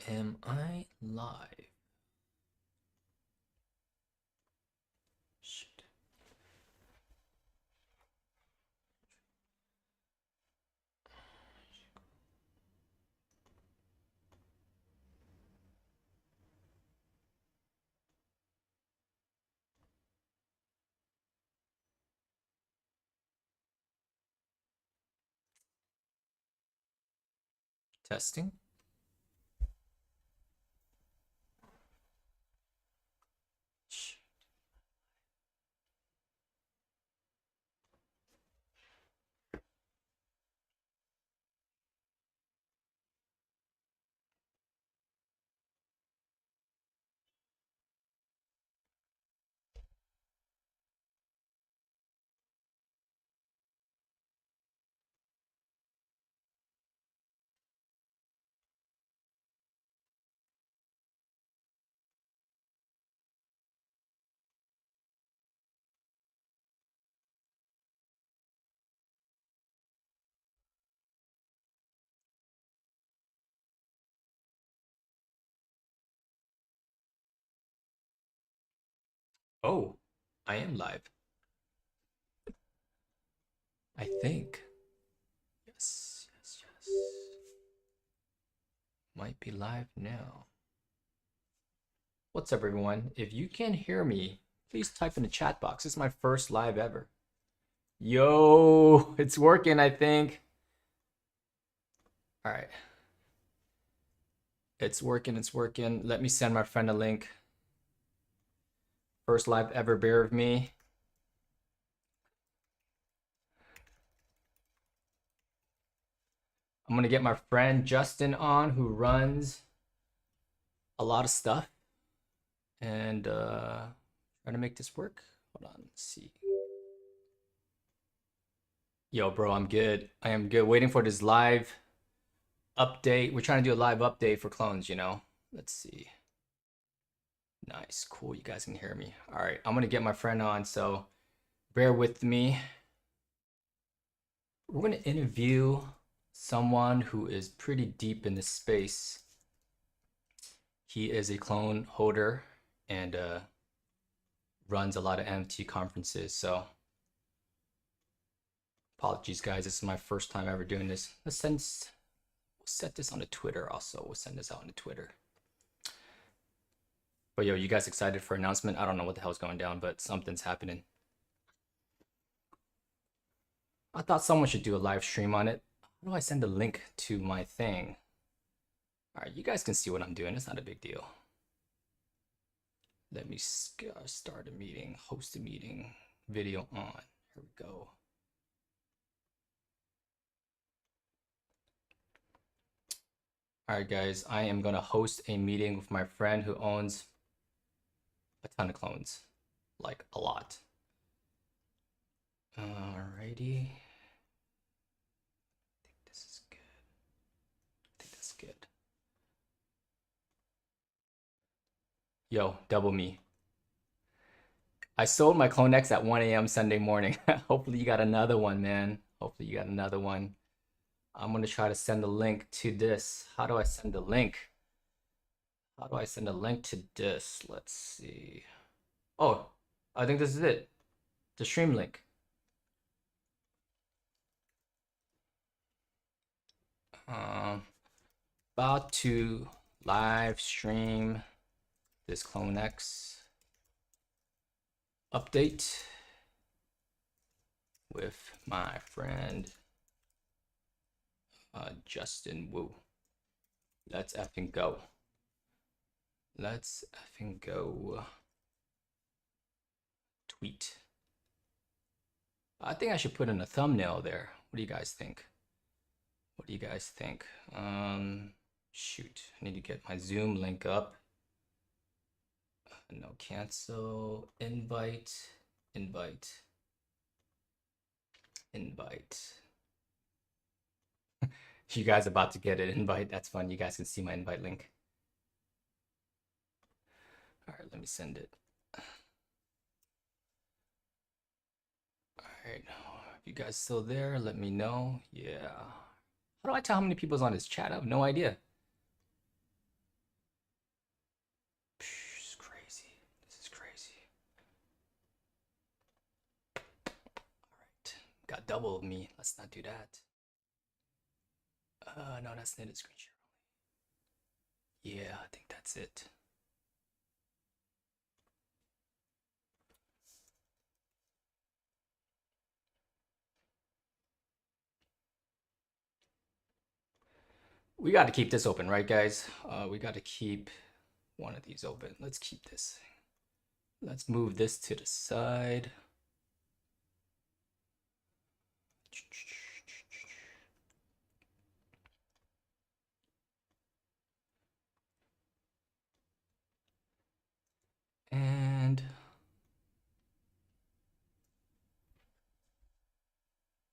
Am I live? Shit. Testing. Shh. Oh, I am live. I think. Yes, yes, yes. Might be live now. What's up, everyone? If you can hear me, please type in the chat box. This is my first live ever. Yo, it's working, I think. All right. It's working, it's working. Let me send my friend a link. First live ever, bear with me. I'm gonna get my friend Justin on, who runs a lot of stuff, and try to make this work. Hold on, let's see. Yo, bro, I'm good. I am good. Waiting for this live update. We're trying to do a live update for clones, you know. Let's see. Nice, cool. You guys can hear me. All right, I'm gonna get my friend on, so bear with me. We're gonna interview someone who is pretty deep in this space. He is a clone holder and runs a lot of NFT conferences. So apologies, guys. This is my first time ever doing this. We'll set this on the Twitter also. We'll send this out on the Twitter. But yo, you guys excited for announcement? I don't know what the hell's going down, but something's happening. I thought someone should do a live stream on it. How do I send a link to my thing? All right, you guys can see what I'm doing. It's not a big deal. Let me start a meeting, host a meeting, video on. Here we go. All right, guys, I am gonna host a meeting with my friend who owns a ton of clones, like a lot. Alrighty. I think this is good. I think that's good. Yo, double me. I sold my CloneX at 1 a.m. Sunday morning. Hopefully you got another one, man. Hopefully you got another one. I'm gonna try to send a link to this. How do I send a link? How do I send a link to this? Let's see. Oh, I think this is it. The stream link. About to live stream this CloneX update with my friend Justin Wu. Let's effing go. Let's effing go. Tweet. I think I should put in a thumbnail there. What do you guys think? What do you guys think? Shoot, I need to get my Zoom link up. No, cancel, invite. You guys about to get an invite. That's fun. You guys can see my invite link. All right, let me send it. All right, if you guys still there, let me know. Yeah. How do I tell how many people's on this chat? I have no idea. Got double of me. Let's not do that. No, that's native screen share. Yeah, I think that's it. We got to keep this open, right, guys? We got to keep one of these open. Let's keep this. Let's move this to the side. And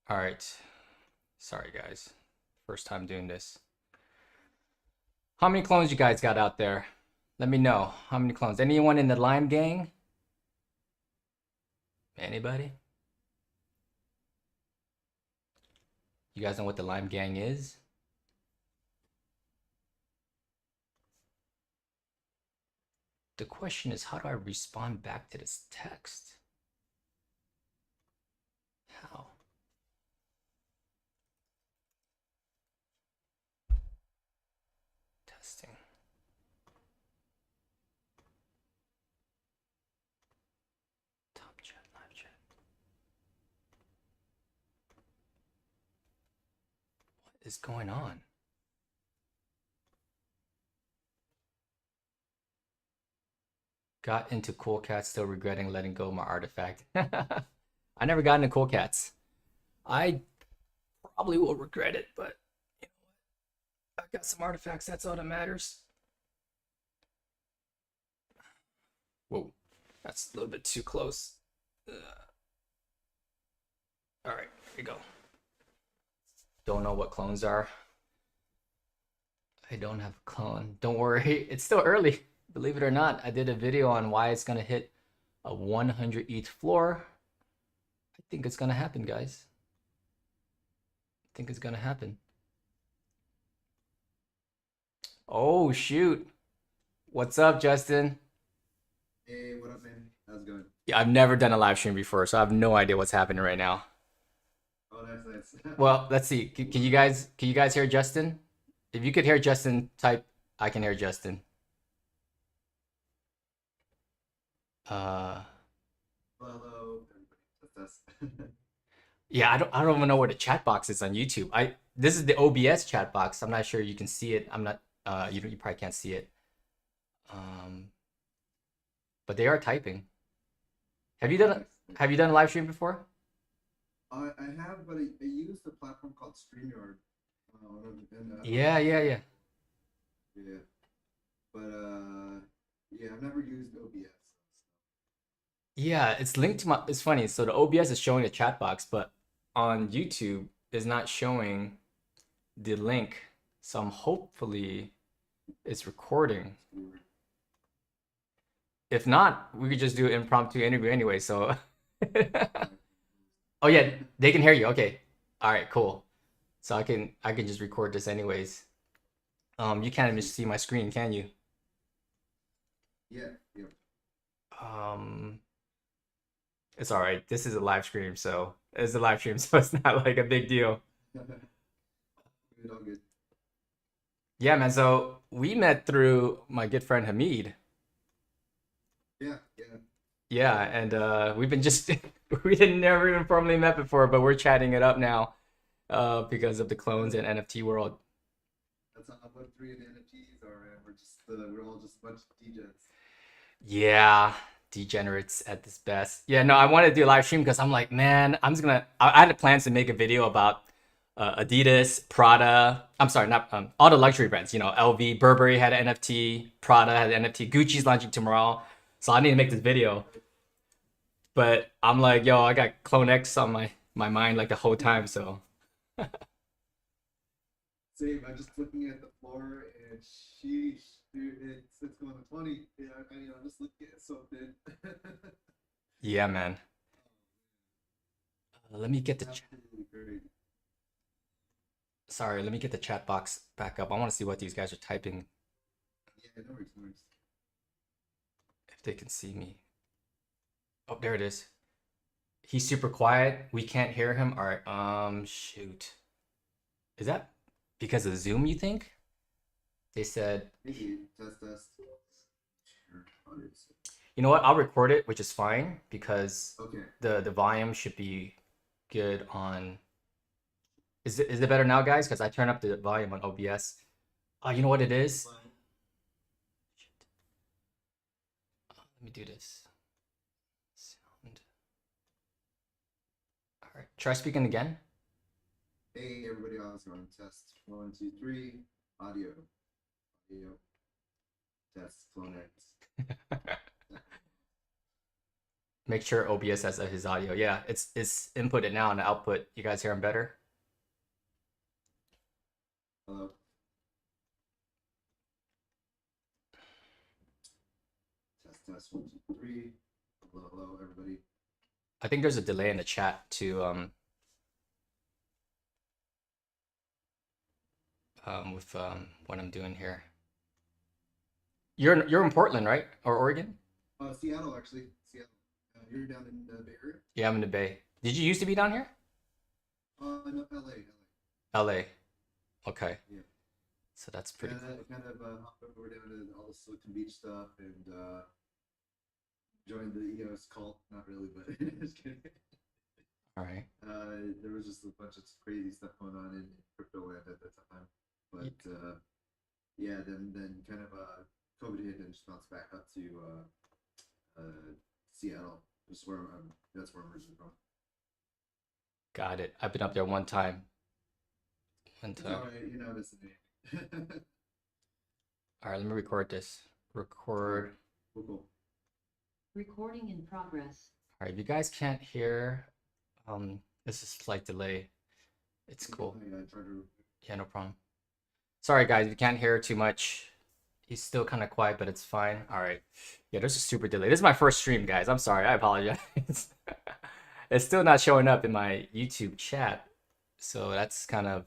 all right. Sorry, guys. First time doing this. How many clones you guys got out there? Let me know. How many clones? Anyone in the Lime gang? Anybody? You guys know what the Lime gang is? The question is, how do I respond back to this text? How? Testing. Top chat, live chat. What is going on? Got into Cool Cats, still regretting letting go of my artifact. I never got into Cool Cats. I probably will regret it, but you know what? I got some artifacts, that's all that matters. Whoa, that's a little bit too close. All right, here we go. Don't know what clones are. I don't have a clone. Don't worry, it's still early. Believe it or not, I did a video on why it's gonna hit a 100 each floor. I think it's gonna happen, guys. I think it's gonna happen. Oh shoot. What's up, Justin? Hey, what up, man? How's it going? Yeah, I've never done a live stream before, so I have no idea what's happening right now. Oh, nice. Well, let's see. Can you guys hear Justin? If you could hear Justin, type I can hear Justin. Uh Hello, everybody. That's us. yeah, I don't even know where the chat box is on YouTube. This is the OBS chat box. I'm not sure you can see it. I'm not you probably can't see it. Um but they are typing. Have you done Nice. have you done a live stream before? I have, but I used a platform called StreamYard. Yeah. Yeah, but yeah, I've never used OBS. Yeah, it's linked to my. It's funny. So the OBS is showing a chat box, but on YouTube is not showing the link. So I'm hopefully it's recording. If not, we could just do an impromptu interview anyway. So, oh yeah, they can hear you. Okay, all right, cool. So I can just record this anyways. You can't even see my screen, can you? Yeah. Um, it's all right. This is a live stream, so it's a live stream, so it's not like a big deal. Good, all good. Yeah, man. So we met through my good friend Hamid. Yeah. Yeah, and we've been just we didn't never even formally met before, but we're chatting it up now because of the clones and NFT world. That's how Web3 and NFTs are, man. We're all just a bunch of degens. Yeah, degenerates at this best. Yeah, no, I wanted to do a live stream because I'm like, man, I had plans to make a video about Adidas, Prada. I'm sorry, not all the luxury brands. You know, LV, Burberry had an NFT, Prada had an NFT, Gucci's launching tomorrow. So I need to make this video. But I'm like, yo, I got CloneX on my mind like the whole time. So Same. I'm just looking at the floor, and sheesh, dude, it's going to 20. Yeah, I'm just looking at something. yeah, man. Let me get the Absolutely great. sorry. Let me get the chat box back up. I want to see what these guys are typing Yeah, no worries. if they can see me. Oh, there it is. He's super quiet. We can't hear him. All right. Shoot. Is that because of Zoom, you think? They said, Maybe test. Sure. Oh, you know what? I'll record it, which is fine because okay. the volume should be good on. Is it better now, guys? Because I turn up the volume on OBS. Oh, you know what it is? Let me do this. Sound. All right. Try speaking again. Hey, everybody else, on test 1, 2, 3. Audio. Test CloneX. Make sure OBS has his audio. Yeah, it's inputted now and the output. You guys hear him better? Hello. Test 1, 2, 3. Hello, everybody. I think there's a delay in the chat too. With what I'm doing here. You're in Portland, right? Or Oregon? Seattle, actually. Seattle. You're down in the Bay Area? Yeah, I'm in the Bay. Did you used to be down here? No, LA. LA. Okay. Yeah. So that's pretty cool. I kind of hopped over down to all the Silicon Beach stuff and joined the EOS cult. Not really, but just kidding. All right. There was just a bunch of crazy stuff going on in crypto land at that time. But yeah, then kind of COVID hit and just bounced back up to Seattle. That's where I'm originally from. Got it. I've been up there one time. It's all right, you're not missing anything. All right, let me record this. Record. Cool. Recording in progress. All right, if you guys can't hear, this is a slight delay. It's cool. Yeah, no problem. Sorry, guys, if you can't hear too much. He's still kind of quiet, but it's fine. All right. Yeah, there's a super delay. This is my first stream, guys. I'm sorry. I apologize. It's still not showing up in my YouTube chat. So that's kind of...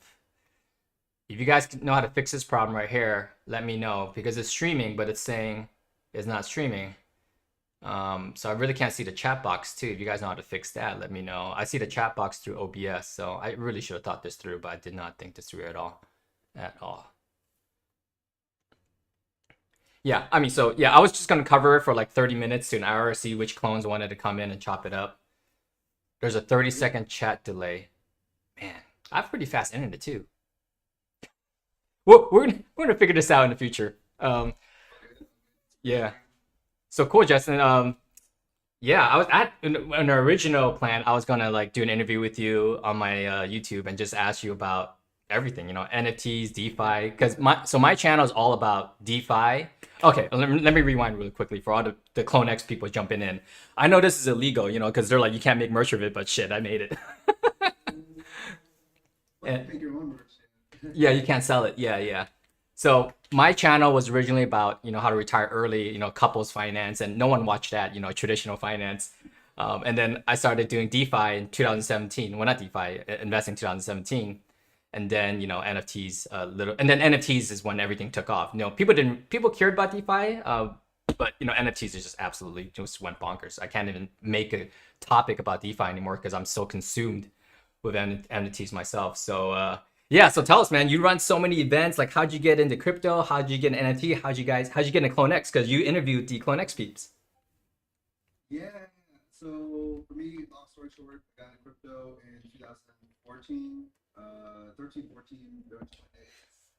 If you guys know how to fix this problem right here, let me know. Because it's streaming, but it's saying it's not streaming. So I really can't see the chat box too. If you guys know how to fix that, let me know. I see the chat box through OBS, so I really should have thought this through, but I did not think this through at all. Yeah, I mean, so yeah, I was just gonna cover it for like 30 minutes to an hour, see which clones wanted to come in and chop it up. There's a 30-second chat delay. Man, I have pretty fast internet too. Well, we're gonna figure this out in the future. Yeah. So cool, Justin. Yeah, I was at an original plan. I was gonna like do an interview with you on my YouTube and just ask you about everything, NFTs, DeFi, because my channel is all about DeFi. Okay, let me rewind really quickly for all the CloneX people jumping in. I know this is illegal, because they're like, you can't make merch of it, but shit, I made it. And, Make your own merch. yeah, you can't sell it. Yeah. So my channel was originally about, how to retire early, couples finance, and no one watched that, traditional finance. And then I started doing DeFi in 2017. Well, not DeFi, investing 2017. And then, NFTs and then NFTs is when everything took off. People cared about DeFi, but NFTs is just absolutely just went bonkers. I can't even make a topic about DeFi anymore because I'm so consumed with NFTs myself. So yeah, so tell us, man, you run so many events. Like, how'd you get into crypto? How'd you get an NFT? How'd you get into CloneX? Because you interviewed the CloneX peeps. Yeah. So for me, long story short, I got into crypto in 2014, 13, 14, Dogecoin days.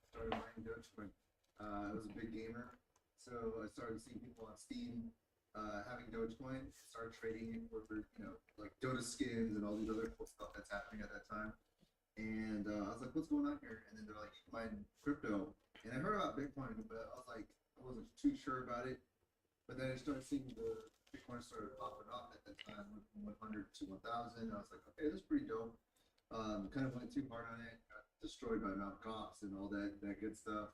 Started mining Dogecoin. I was a big gamer, so I started seeing people on Steam having Dogecoin. Started trading it for like Dota skins and all these other cool stuff that's happening at that time. And I was like, what's going on here? And then they're like, you can mine crypto. And I heard about Bitcoin, but I was like, I wasn't too sure about it. But then I started seeing the Bitcoin started popping off at that time, from 100 to 1,000. I was like, okay, this is pretty dope. Kind of went too hard on it, got destroyed by Mount Gox and all that good stuff.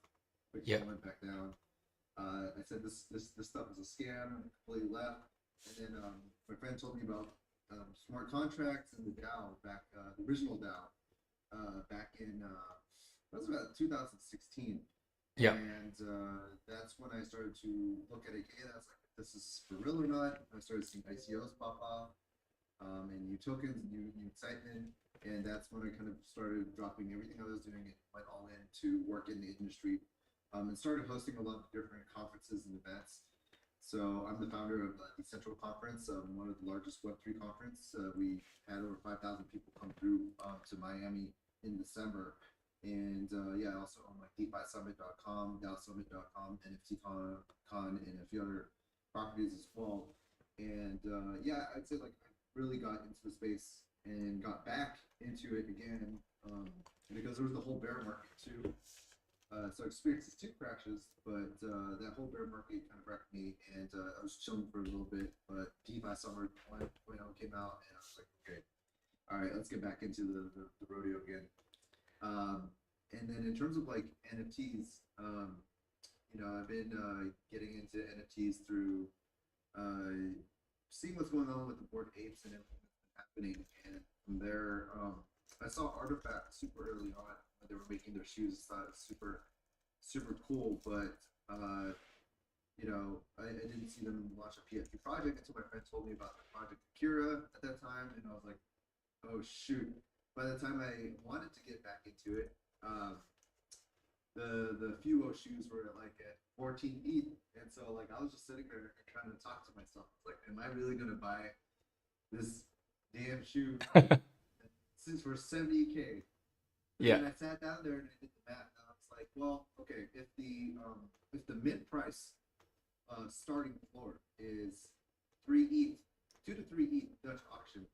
But yeah, went back down. I said this stuff is a scam. I completely left. And then my friend told me about smart contracts and the DAO back, the original DAO. Back in that was about 2016. Yeah. And that's when I started to look at it again. I was like, this is for real or not? I started seeing ICOs pop off. and new tokens, new excitement, and that's when I kind of started dropping everything I was doing and went all in to work in the industry, and started hosting a lot of different conferences and events. So I'm the founder of the Central Conference, one of the largest Web3 conference. We had over 5,000 people come through to Miami in December. And yeah, I also own like DeFiSummit.com, DAOSummit.com, NFTCon, and a few other properties as well. And yeah, I'd say like I really got into the space and got back into it again because there was the whole bear market too. So I experienced two crashes, but that whole bear market kind of wrecked me, and I was chilling for a little bit. But DeFi Summer 1.0 came out, and I was like, okay, all right, let's get back into the rodeo again. And then in terms of like NFTs, I've been getting into NFTs through seeing what's going on with the board apes and everything that's happening. And from there, I saw Artifact super early on when they were making their shoes. I thought it was super cool, but I didn't see them launch a PFP project until my friend told me about the project Akira at that time, and I was like, oh shoot. By the time I wanted to get back into it, the Fubo shoes were like at 14 ETH, and so like I was just sitting there trying to talk to myself. Like, am I really gonna buy this damn shoe since for 70K? Yeah. And I sat down there and I did the math, and I was like, well, okay, if the mid price starting floor is 3 ETH, 2 to 3 ETH Dutch auction.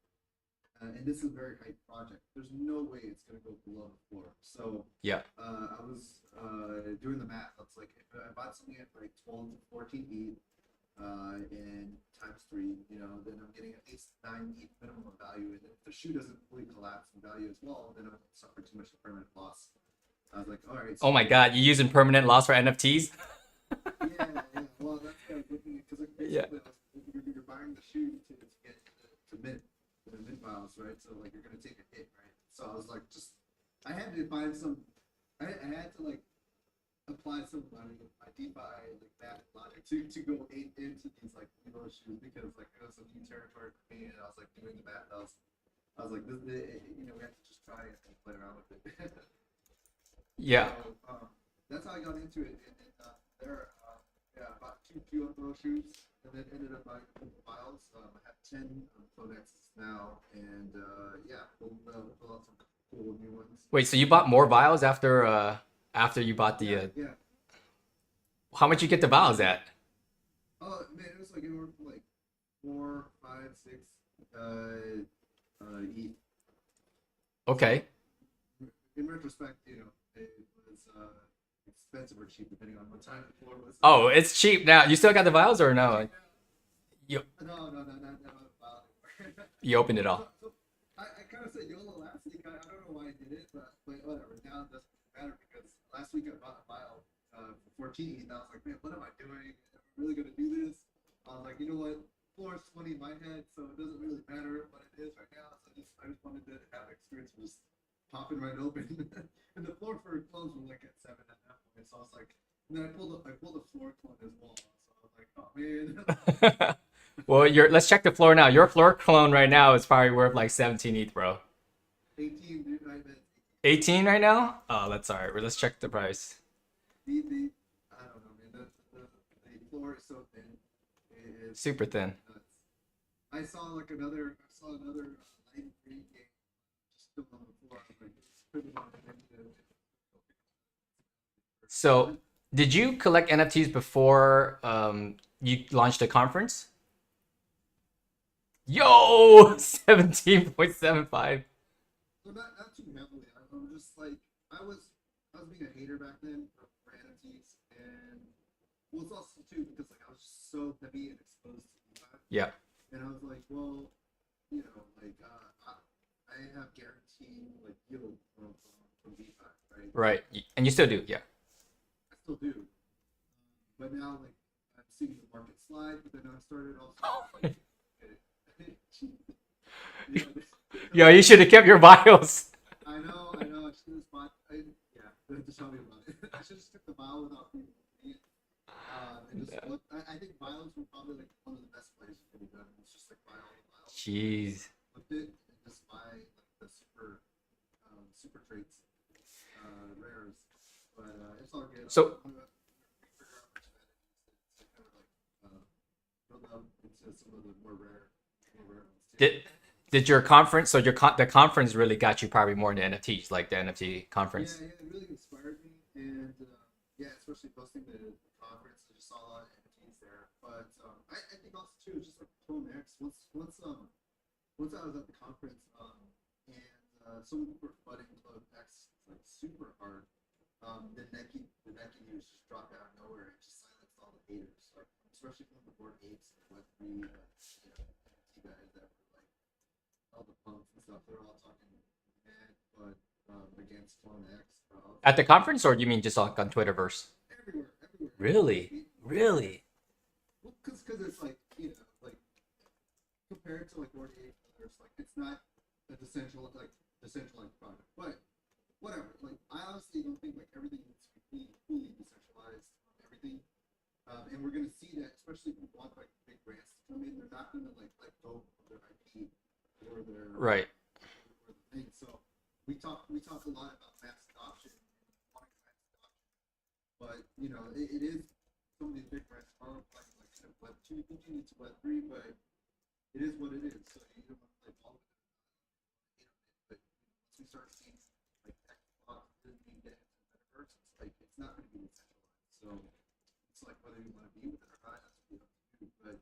And this is a very hype project. There's no way it's going to go below the floor. So Yeah. I was doing the math. It's like if I bought something at like 12 to 14 ETH and times 3, then I'm getting at least 9 ETH minimum of value. And if the shoe doesn't fully collapse in value as well, then I'm going to suffer too much permanent loss. I was like, all right. Oh my God, you using permanent loss for NFTs? Yeah. Well, that's what I was looking at because Yeah. you're buying the shoe to get to mint. The mid files, right? So like you're gonna take a hit, right? So I was like, I had to find I had to like apply some of my DeFi like that logic to go into these like shoes because like it was a new territory for me, and I was like doing the math. I was like, we have to just try it and play around with it. Yeah. So that's how I got into it, and there, I bought few of those shoes, and then ended up buying files. I have 10 CloneXs now, and yeah, we'll out some cool new ones. Wait, so you bought more vials after you bought the Yeah. how much you get the vials at? Oh man, it was like anywhere from like 4, 5, 6 ETH. Okay. In retrospect, it was expensive or cheap depending on what time the floor was. Oh, it's cheap now. You still got the vials or no? You No. you opened it all. So I kind of said YOLO last week. I don't know why I did it, but whatever. Now it doesn't matter because last week I bought a file for 14, and I was like, man, what am I doing? Am I really gonna do this? I was like, you know what? Floor is 20 in my head, so it doesn't really matter what it is right now. So I just wanted to have experience of just popping right open, and the floor for clothes were like at 7 at that point. So I was like, and then I pulled a floor clone as well. So I was like, oh man. Well, let's check the floor now. Your floor clone right now is probably worth like 17 ETH, bro. 18, dude. I bet 18 right now? Oh, that's all right. Let's check the price. I don't know, man. The floor is so thin. It's Super thin. nuts. I saw another 93 game just still on the floor. I was like, put it on So, did you collect NFTs before you launched a conference? Yo, 17.75. So not too heavily. I was just like I was being a hater back then for NFTs, and well, it's also too because like I was just so heavy and exposed to DeFi, Yeah. and I was like, well, I have guaranteed like yield from DeFi, right? Right. And you still do, yeah. I still do, but now like I'm seeing the market slide, but then I started also like, Yo, you should have kept your vials. I know. I should have bought. Just tell me about it. I should have just took the vial without being and just look. I think vials were probably like one of the best plays you could have done. It's just like vial. Jeez. flip it and just buy like the super traits, rares. But it's all good. So I'm gonna figure out my strategies to kind of like build up into some of the more rare ones too. did your conference? So the conference really got you probably more into NFTs, like the NFT Yeah, conference. yeah, it really inspired me, and yeah, especially posting the conference, I just saw a lot of NFTs there. But I think also too, just like CloneX. Once I was at the conference, and some people were flooding CloneX like super hard. The Nike news just dropped out of nowhere and just silenced all the haters, like especially from the board apes and Web3, NFT guys that were like all the punks and stuff. They're all talking mad, but against CloneX. At the conference, or you mean just like on Twitterverse? Everywhere, everywhere. Really? Really? Well, because it's like like compared to like board apes, there's like it's not a decentralized product, but whatever. Like I honestly don't think like everything needs to be fully decentralized on everything. And we're gonna see that, especially if we want like big brands to come in, they're not gonna like let go of their IP or their Right. or the thing. So we talk a lot about mass adoption, wanting mass adoption, but it is some of these big brands are like kind of Web 2 thinking into Web 3, but it is what it is. So you don't want to play ball with it, but once we start seeing like Xbox, Disney get into the metaverse, it's like it's not going to be decentralized. So it's like whether you want to be with it or not, that's really up to you. But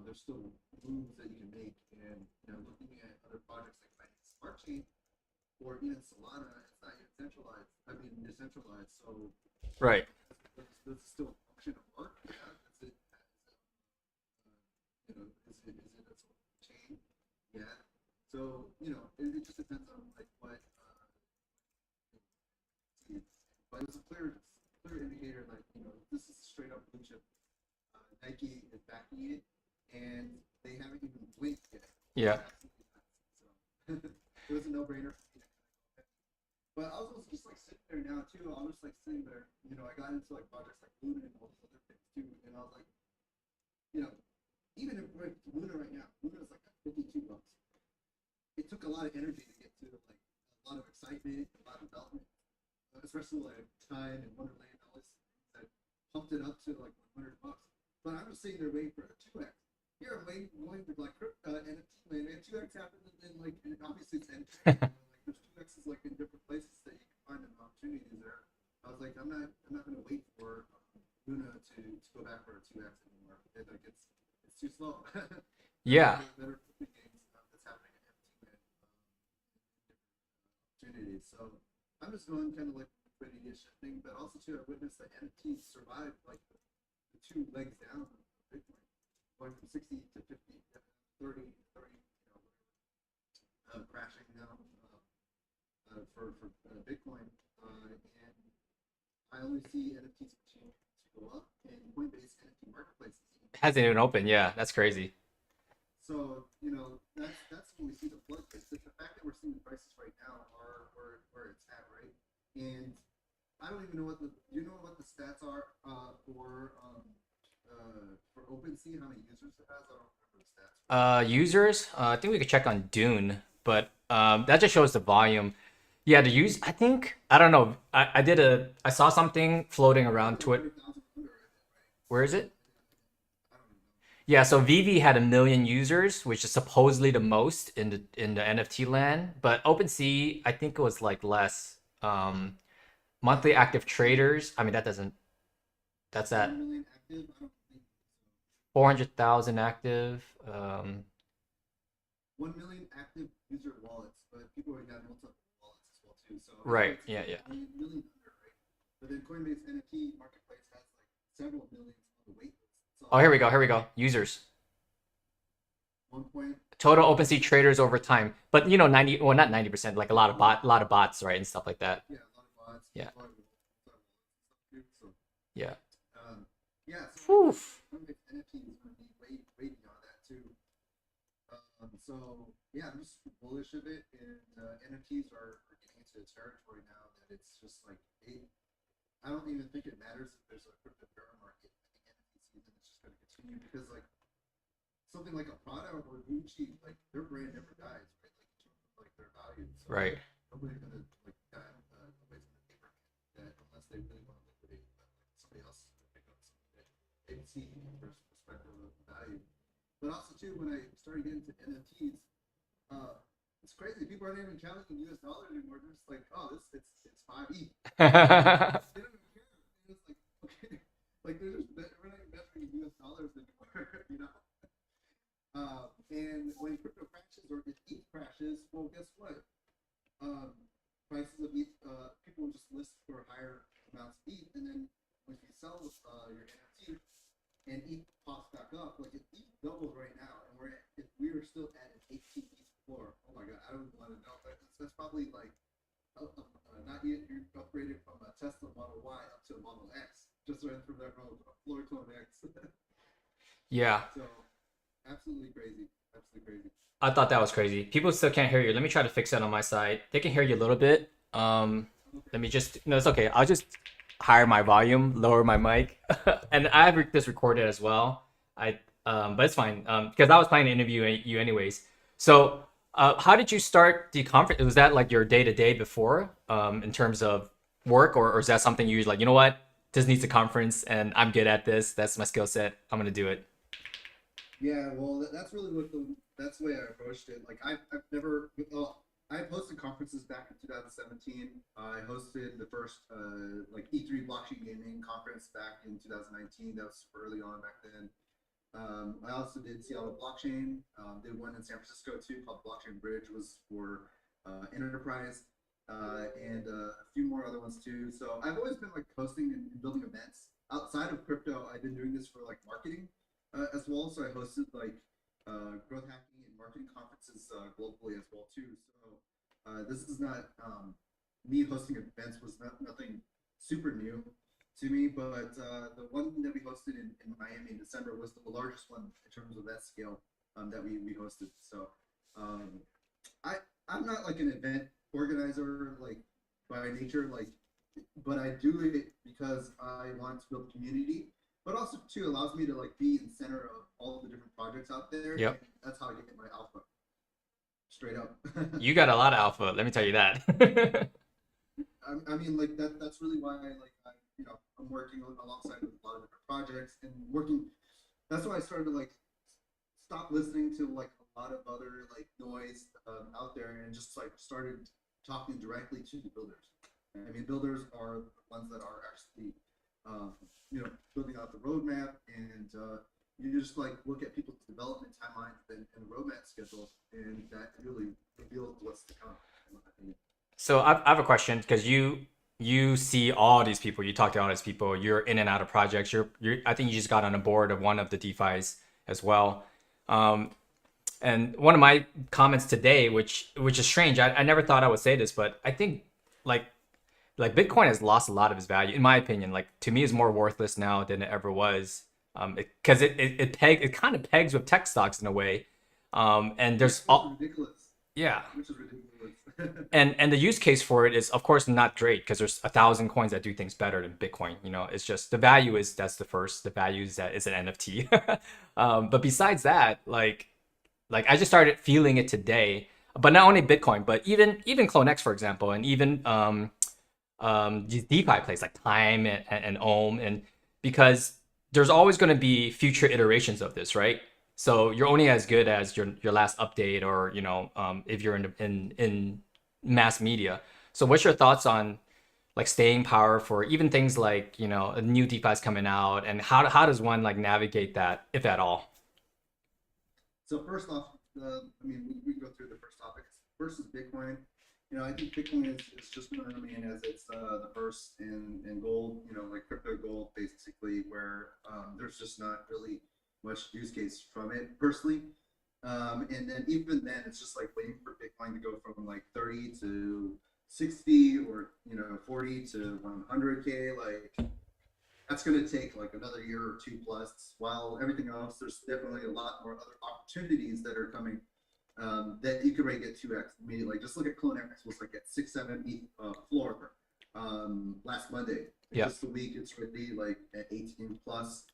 there's still moves that you can make, and looking at other projects like Binance Smart Chain or even Solana, it's not yet centralized. I mean, decentralized. So Right. does it still function and work? Yeah. Is it a sort of chain? Yeah. So it just depends on like what. But it's a clear indicator like this is straight up blue chip. Nike is backing it, and they haven't even blinked yet. Yeah. So it was a no-brainer for me to kind of go ahead. But I was also just like sitting there now too. I was just like sitting there. I got into like projects like Luna and all these other things too, and I was like, even if we're at Luna right now, Luna is like at $52. It took a lot of energy to get to like a lot of excitement, a lot of development, especially like Time and Wonderland, all this that pumped it up to like $100. But I'm just sitting there waiting for a 2x. Here I'm waiting to like NFT land, and 2x happened, and then like and obviously it's NFT. Like there's 2x's like in different places that you can find an opportunities there. I was like, I'm not gonna wait for Luna to go back for a 2x anymore. Like it's too slow. Yeah. Better games that's happening at NFT land opportunities. So I'm just going kind of like liquidity shifting, but also too I witnessed that NFTs survive like the two legs down of Bitcoin, going from 60 to 50, 30, crashing now for Bitcoin, and I only see NFTs continue to go up, and Coinbase NFT marketplaces. Hasn't even opened. Yeah, that's crazy. So that's when we see the floodgates. The fact that we're seeing the prices right now are where it's at, right? And I don't even know what the stats are for OpenSea, how many users it has. I don't remember the stats. Users. I think we could check on Dune, but that just shows the volume. Yeah, the use. I think I don't know. I saw something floating around to it. Where is it? Yeah, so Vivi had 1 million users, which is supposedly the most in the NFT land. But OpenSea, I think it was like less. Monthly active traders. I mean, that doesn't. That's at 1 million active. I don't think 400,000 active. 1 million active user wallets, but people already got multiple wallets as well too. So Right. it's Yeah. Yeah. million under, right? But then Coinbase NFT marketplace has like several millions on the wait list. So Oh, here we go. Here we go. Users. 1 point. Total OpenSea traders over time. But 90. Well, not 90%. Like a lot of bots, right, and stuff like that. Yeah, a lot of bots. Yeah. A lot of stuff too. So Yeah. yeah. Whew. So Coinbase NFT is going to be way beyond that too. So yeah, I'm just bullish of it, and NFTs are getting into a territory now that it's just like I don't even think it matters if there's a crypto bear market. I think NFT season is just going to continue because like something like a Prada or Gucci, like their brand never dies, right? Like in terms of like their value. So Right. nobody's gonna like die. Nobody's gonna pay for that unless they really want to liquidate. But like somebody else is gonna pick up something that they see from their perspective of value. But also too, when I started getting into NFTs, it's crazy. People aren't even counting in US dollars anymore. They're just like, oh, it's 5 ETH. They don't even care. It's like, okay, like they're just we're not even measuring in US dollars anymore, you know. And when crypto crashes or if ETH crashes, well, guess what? Um, Prices of ETH, people just list for higher amounts of ETH, and then if you sell your NFT and ETH pops back up, like if ETH doubles right now, and if we are still at an 18 ETH floor, oh my god, I don't want to know, but that's probably like not yet you're upgraded from a Tesla Model Y up to a Model X, just right from that road, floor CloneX. Yeah. So absolutely crazy, absolutely crazy. I thought that was crazy. People still can't hear you. Let me try to fix that on my side. They can hear you a little bit. Let me just, no, it's okay. I'll just higher my volume, lower my mic. And I have this recorded as well. But it's fine. Because I was planning to interview you anyways. So, how did you start the conference? Was that like your day to day before, in terms of work, or is that something you like, you know what? This needs a conference and I'm good at this. That's my skill set. I'm going to do it. Yeah, well, that's really that's the way I approached it. Like I've never, well, I've hosted conferences back in 2017. I hosted the first like E3 blockchain gaming conference back in 2019. That was super early on back then. I also did Seattle Blockchain. Did one in San Francisco too called Blockchain Bridge, was for enterprise, and a few more other ones too. So I've always been like hosting and building events outside of crypto. I've been doing this for like marketing as well. So I hosted like growth hacking and marketing conferences globally as well too. So this is not me hosting events was nothing super new to me, but the one that we hosted in Miami in December was the largest one in terms of that scale that we hosted. So um, I I'm not like an event organizer like by nature, like, but I do it because I want to build community, but also too allows me to like be in center of all the different projects out there, Yep. and that's how I get my alpha straight up. You got a lot of alpha, let me tell you that. I mean, like that's really why I'm working alongside with a lot of different projects and working. That's why I started to like stop listening to like a lot of other like noise out there and just like started talking directly to the builders. I mean, builders are the ones that are actually building out the roadmap, and you just like look at people's development timelines and roadmap schedules, and that really reveals what's to come, in my opinion. So I have a question because you see all these people, you talk to all these people, you're in and out of projects. You're I think you just got on a board of one of the DeFi's as well. Um, and one of my comments today, which is strange, I never thought I would say this, but I think like Bitcoin has lost a lot of its value, in my opinion. Like to me, is more worthless now than it ever was. Because it kind of pegs with tech stocks in a way. And there's Which is ridiculous. yeah, Which is ridiculous. and the use case for it is of course not great because there's 1,000 coins that do things better than Bitcoin. It's just the value is that's the value is that it's an NFT. But besides that, like I just started feeling it today. But not only Bitcoin, but even CloneX, for example, and even these DeFi plays like Time and Ohm, and because there's always going to be future iterations of this, right? So you're only as good as your last update, or if you're in mass media. So what's your thoughts on like staying power for even things like a new DeFi is coming out, and how does one like navigate that, if at all? So first off, I mean, we can go through the first topics. First is Bitcoin. I think Bitcoin is just going to remain as it's the first in gold, like crypto gold, basically, where there's just not really much use case from it personally. And then even then, it's just like waiting for Bitcoin to go from like 30 to 60, or 40 to 100K. Like that's going to take like another year or two plus. While everything else, there's definitely a lot more other opportunities that are coming, that you could already get 2x immediately. Like just look at CloneX was like at 6-7 floor last Monday. Yeah. Just a week, it's already like at 18 plus.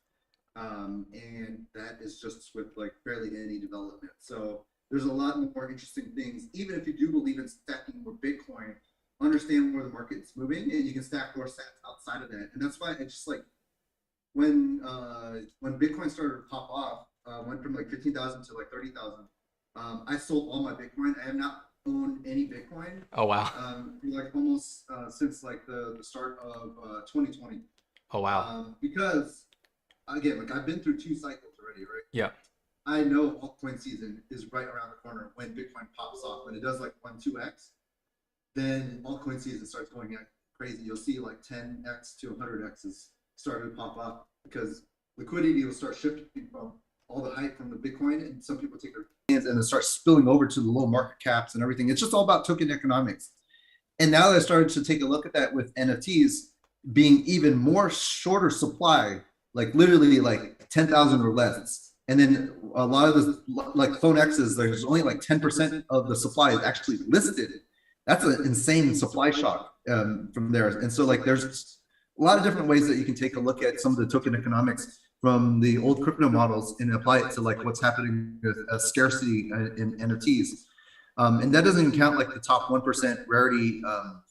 and that is just with like barely any development. So there's a lot more interesting things. Even if you do believe in stacking more Bitcoin, understand where the market's moving, and you can stack more sats outside of that. And that's why I just like when Bitcoin started to pop off, went from like 15,000 to like 30,000. I sold all my Bitcoin. I have not owned any Bitcoin. Oh wow. Like almost since like the start of 2020. Oh wow. Because again, like I've been through 2 cycles already, right? Yeah. I know altcoin season is right around the corner when Bitcoin pops off. When it does like 1-2x, then altcoin season starts going crazy. You'll see like 10x to 100x's starting to pop up because liquidity will start shifting from all the hype from the Bitcoin, and some people take their hands and it starts spilling over to the low market caps and everything. It's just all about token economics. And now that I started to take a look at that with NFTs being even more shorter supply, like literally like 10,000 or less. And then a lot of the like CloneX's, there's only like 10% of the supply is actually listed. That's an insane supply shock from there. And so like there's a lot of different ways that you can take a look at some of the token economics from the old crypto models and apply it to like what's happening with scarcity in NFTs. And that doesn't even count like the top 1% rarity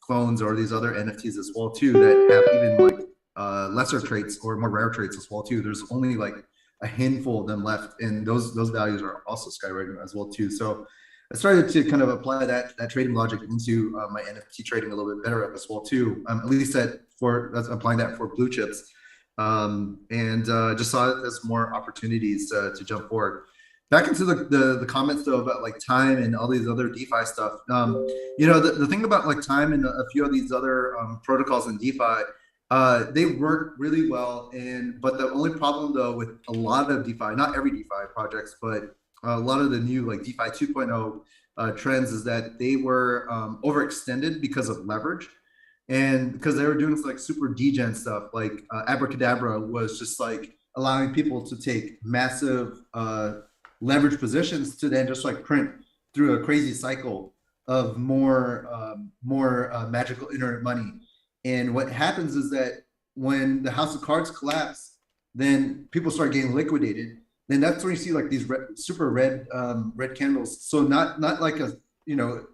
clones or these other NFTs as well too that have even like lesser traits or more rare traits as well too. There's only like a handful of them left, and those values are also skyrocketing as well too. So I started to kind of apply that trading logic into my NFT trading a little bit better as well too. At least that's applying that for blue chips, and just saw it as more opportunities to jump forward. Back into the comments though about like time and all these other DeFi stuff. You know, the thing about like time and a few of these other protocols in DeFi, they work really well. But the only problem though with a lot of DeFi, not every DeFi projects, but a lot of the new like DeFi 2.0 trends is that they were overextended because of leverage. And because they were doing this like super degen stuff, like Abracadabra was just like allowing people to take massive leverage positions to then just like print through a crazy cycle of more magical internet money. And what happens is that when the house of cards collapse, then people start getting liquidated. Then that's when you see like these super red candles. So not like a, you know,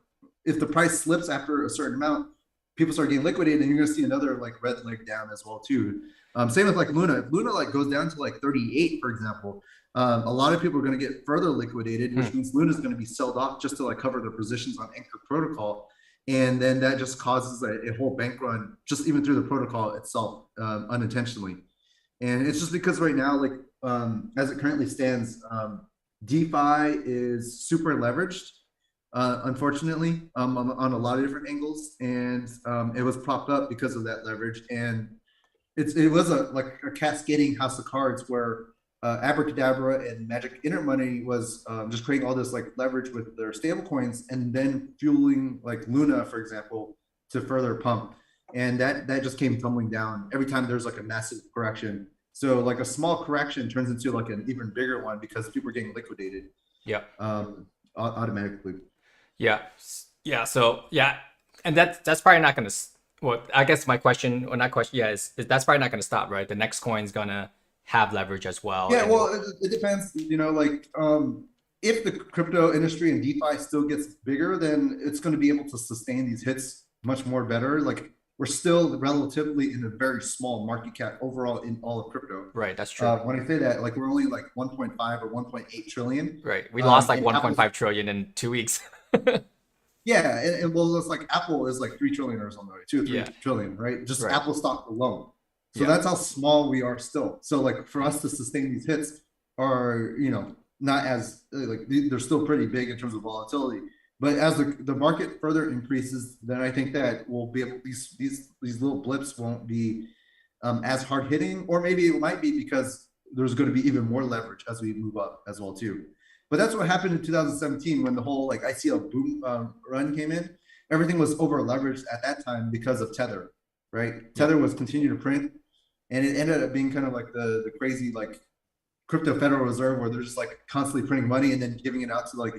if the price slips after a certain amount, people start getting liquidated, and you're going to see another like red leg down as well too. Same with like Luna. If Luna like goes down to like 38, for example, a lot of people are going to get further liquidated, which means Luna is going to be sold off just to like cover their positions on Anchor Protocol, and then that just causes a whole bank run just even through the protocol itself unintentionally. And it's just because right now, like as it currently stands, DeFi is super leveraged. Unfortunately, on a lot of different angles, and it was propped up because of that leverage. And it was like a cascading house of cards where Abracadabra and Magic Internet Money was just creating all this like leverage with their stable coins, and then fueling like Luna, for example, to further pump. And that just came tumbling down every time there's like a massive correction. So like a small correction turns into like an even bigger one because people are getting liquidated. Yeah. Automatically. Yeah. Yeah. So yeah, and that's probably not gonna. Well, I guess my question, or not question, yeah, is that's probably not gonna stop, right? The next coin's gonna have leverage as well. Yeah, well, it depends. You know, like if the crypto industry and DeFi still gets bigger, then it's going to be able to sustain these hits much more better. Like we're still relatively in a very small market cap overall in all of crypto. Right, that's true. When I say that, like we're only like 1.5 or 1.8 trillion. Right, we lost like 1.5 trillion in 2 weeks. Yeah, and well, it's like Apple is like 3 trillion or something, like 2 or 3 trillion, right? Just Apple stock alone. So that's how small we are still. So like for us to sustain these hits are, you know, not as like they're still pretty big in terms of volatility. But as the market further increases, then I think that we'll be able, these little blips won't be as hard hitting, or maybe it might be because there's going to be even more leverage as we move up as well too. But that's what happened in 2017 when the whole like ICO boom run came in. Everything was over leveraged at that time because of Tether, right? Tether was continuing to print, and it ended up being kind of like the crazy like crypto Federal Reserve where they're just like constantly printing money and then giving it out to like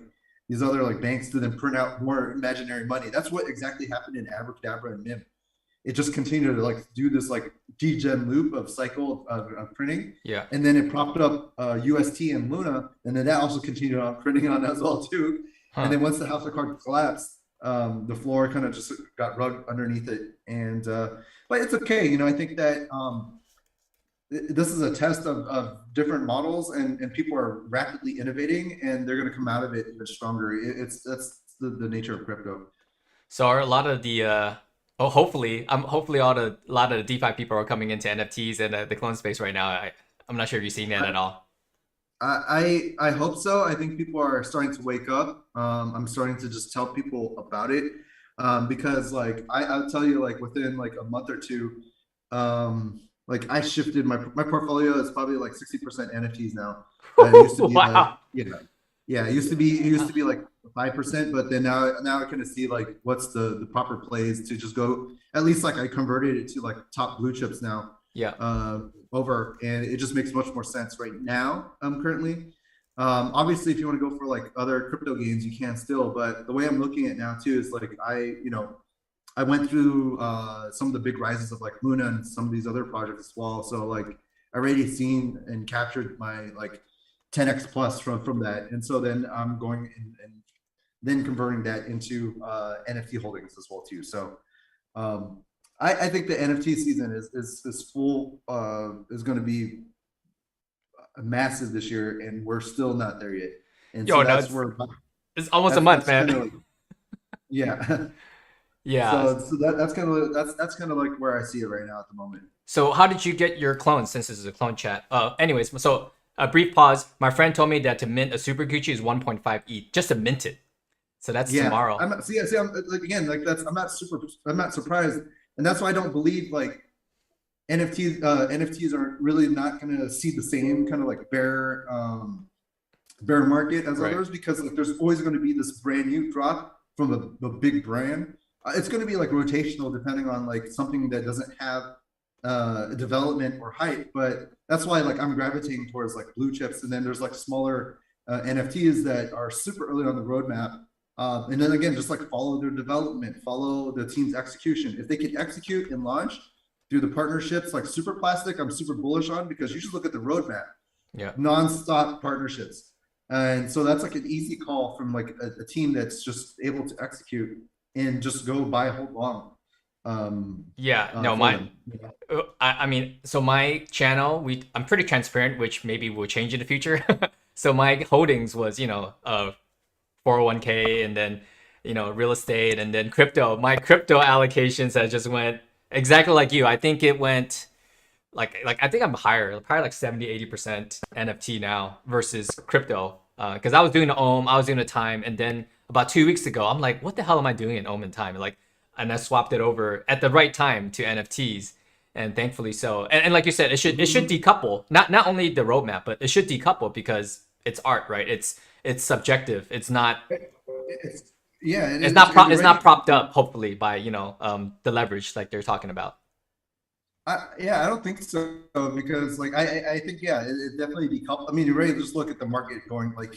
these other like banks to then print out more imaginary money. That's what exactly happened in Abracadabra and MIM. it just continued to like do this like degen loop of cycle of printing, Yeah. and then it propped up UST and Luna, and then that also continued on printing on as well too. And Huh. then once the house of cards collapsed, the floor kind of just got rugged underneath it, and but it's okay. You know, I think that this is a test of different models, and people are rapidly innovating, and they're going to come out of it even stronger. It's that's the nature of crypto. So are a lot of the oh, hopefully, hopefully a lot of the DeFi people are coming into NFTs and the clone space right now. I'm not sure if you've seen that at all. I hope so. I think people are starting to wake up. I'm starting to just tell people about it, because like I'll tell you, like within like a month or two, like I shifted my portfolio is probably like 60% NFTs now. It used to be like, Wow. yeah, it used to be like 5%, but then now I kind of see like what's the proper plays to just go, at least like I converted it to like top blue chips now, Yeah. uh over, and it just makes much more sense right now, currently. Obviously if you want to go for like other crypto gains, you can still, but the way I'm looking at now too is like I went through some of the big rises of like Luna and some of these other projects as well. So like I already seen and captured my like 10x plus from that, and so then I'm going and then converting that into NFT holdings as well too. So um, I think the NFT season is full, is going to be massive this year, and we're still not there yet. And so Yo, no, that's where it's almost a month, that's kind man. of like, yeah. Yeah. So that's kind of that's kind of like where I see it right now at the moment. So how did you get your clones since this is a clone chat? Anyways, so a brief pause. My friend told me that to mint a Super Gucci is 1.5 ETH just to mint it. So that's Yeah, tomorrow. I'm see I'm like again like that's I'm not surprised, and that's why I don't believe like NFTs are really not going to see the same kind of like bear market as Right. others, because like there's always going to be this brand new drop from a big brand. It's going to be like rotational depending on like something that doesn't have development or hype, but that's why like I'm gravitating towards like blue chips, and then there's like smaller NFTs that are super early on the roadmap. And then again, just like follow their development, follow the team's execution. If they can execute and launch through the partnerships like Super Plastic, I'm super bullish on, because you just look at the roadmap, Yeah. nonstop partnerships. And so that's like an easy call from like a team that's just able to execute and just go buy, hold long, Yeah. No, for my them. I mean, so my channel, I'm pretty transparent, which maybe will change in the future. So my holdings was, 401k and then, real estate and then crypto. My crypto allocations has just went exactly like you. I think it went like I think I'm higher, probably like 70-80% NFT now versus crypto. Because I was doing the Ohm, I was doing the Time, and then about 2 weeks ago, I'm like, what the hell am I doing in Ohm and Time? And I swapped it over at the right time to NFTs, and thankfully so. And like you said, it should decouple. Not only the roadmap, but it should decouple because it's art, right? It's subjective. It's not It's, yeah, and it's not it's it's not already. propped up, hopefully, by the leverage like they're talking about. Yeah, I don't think so, because like I think yeah, it definitely decoupled. I mean, you're ready to just look at the market going like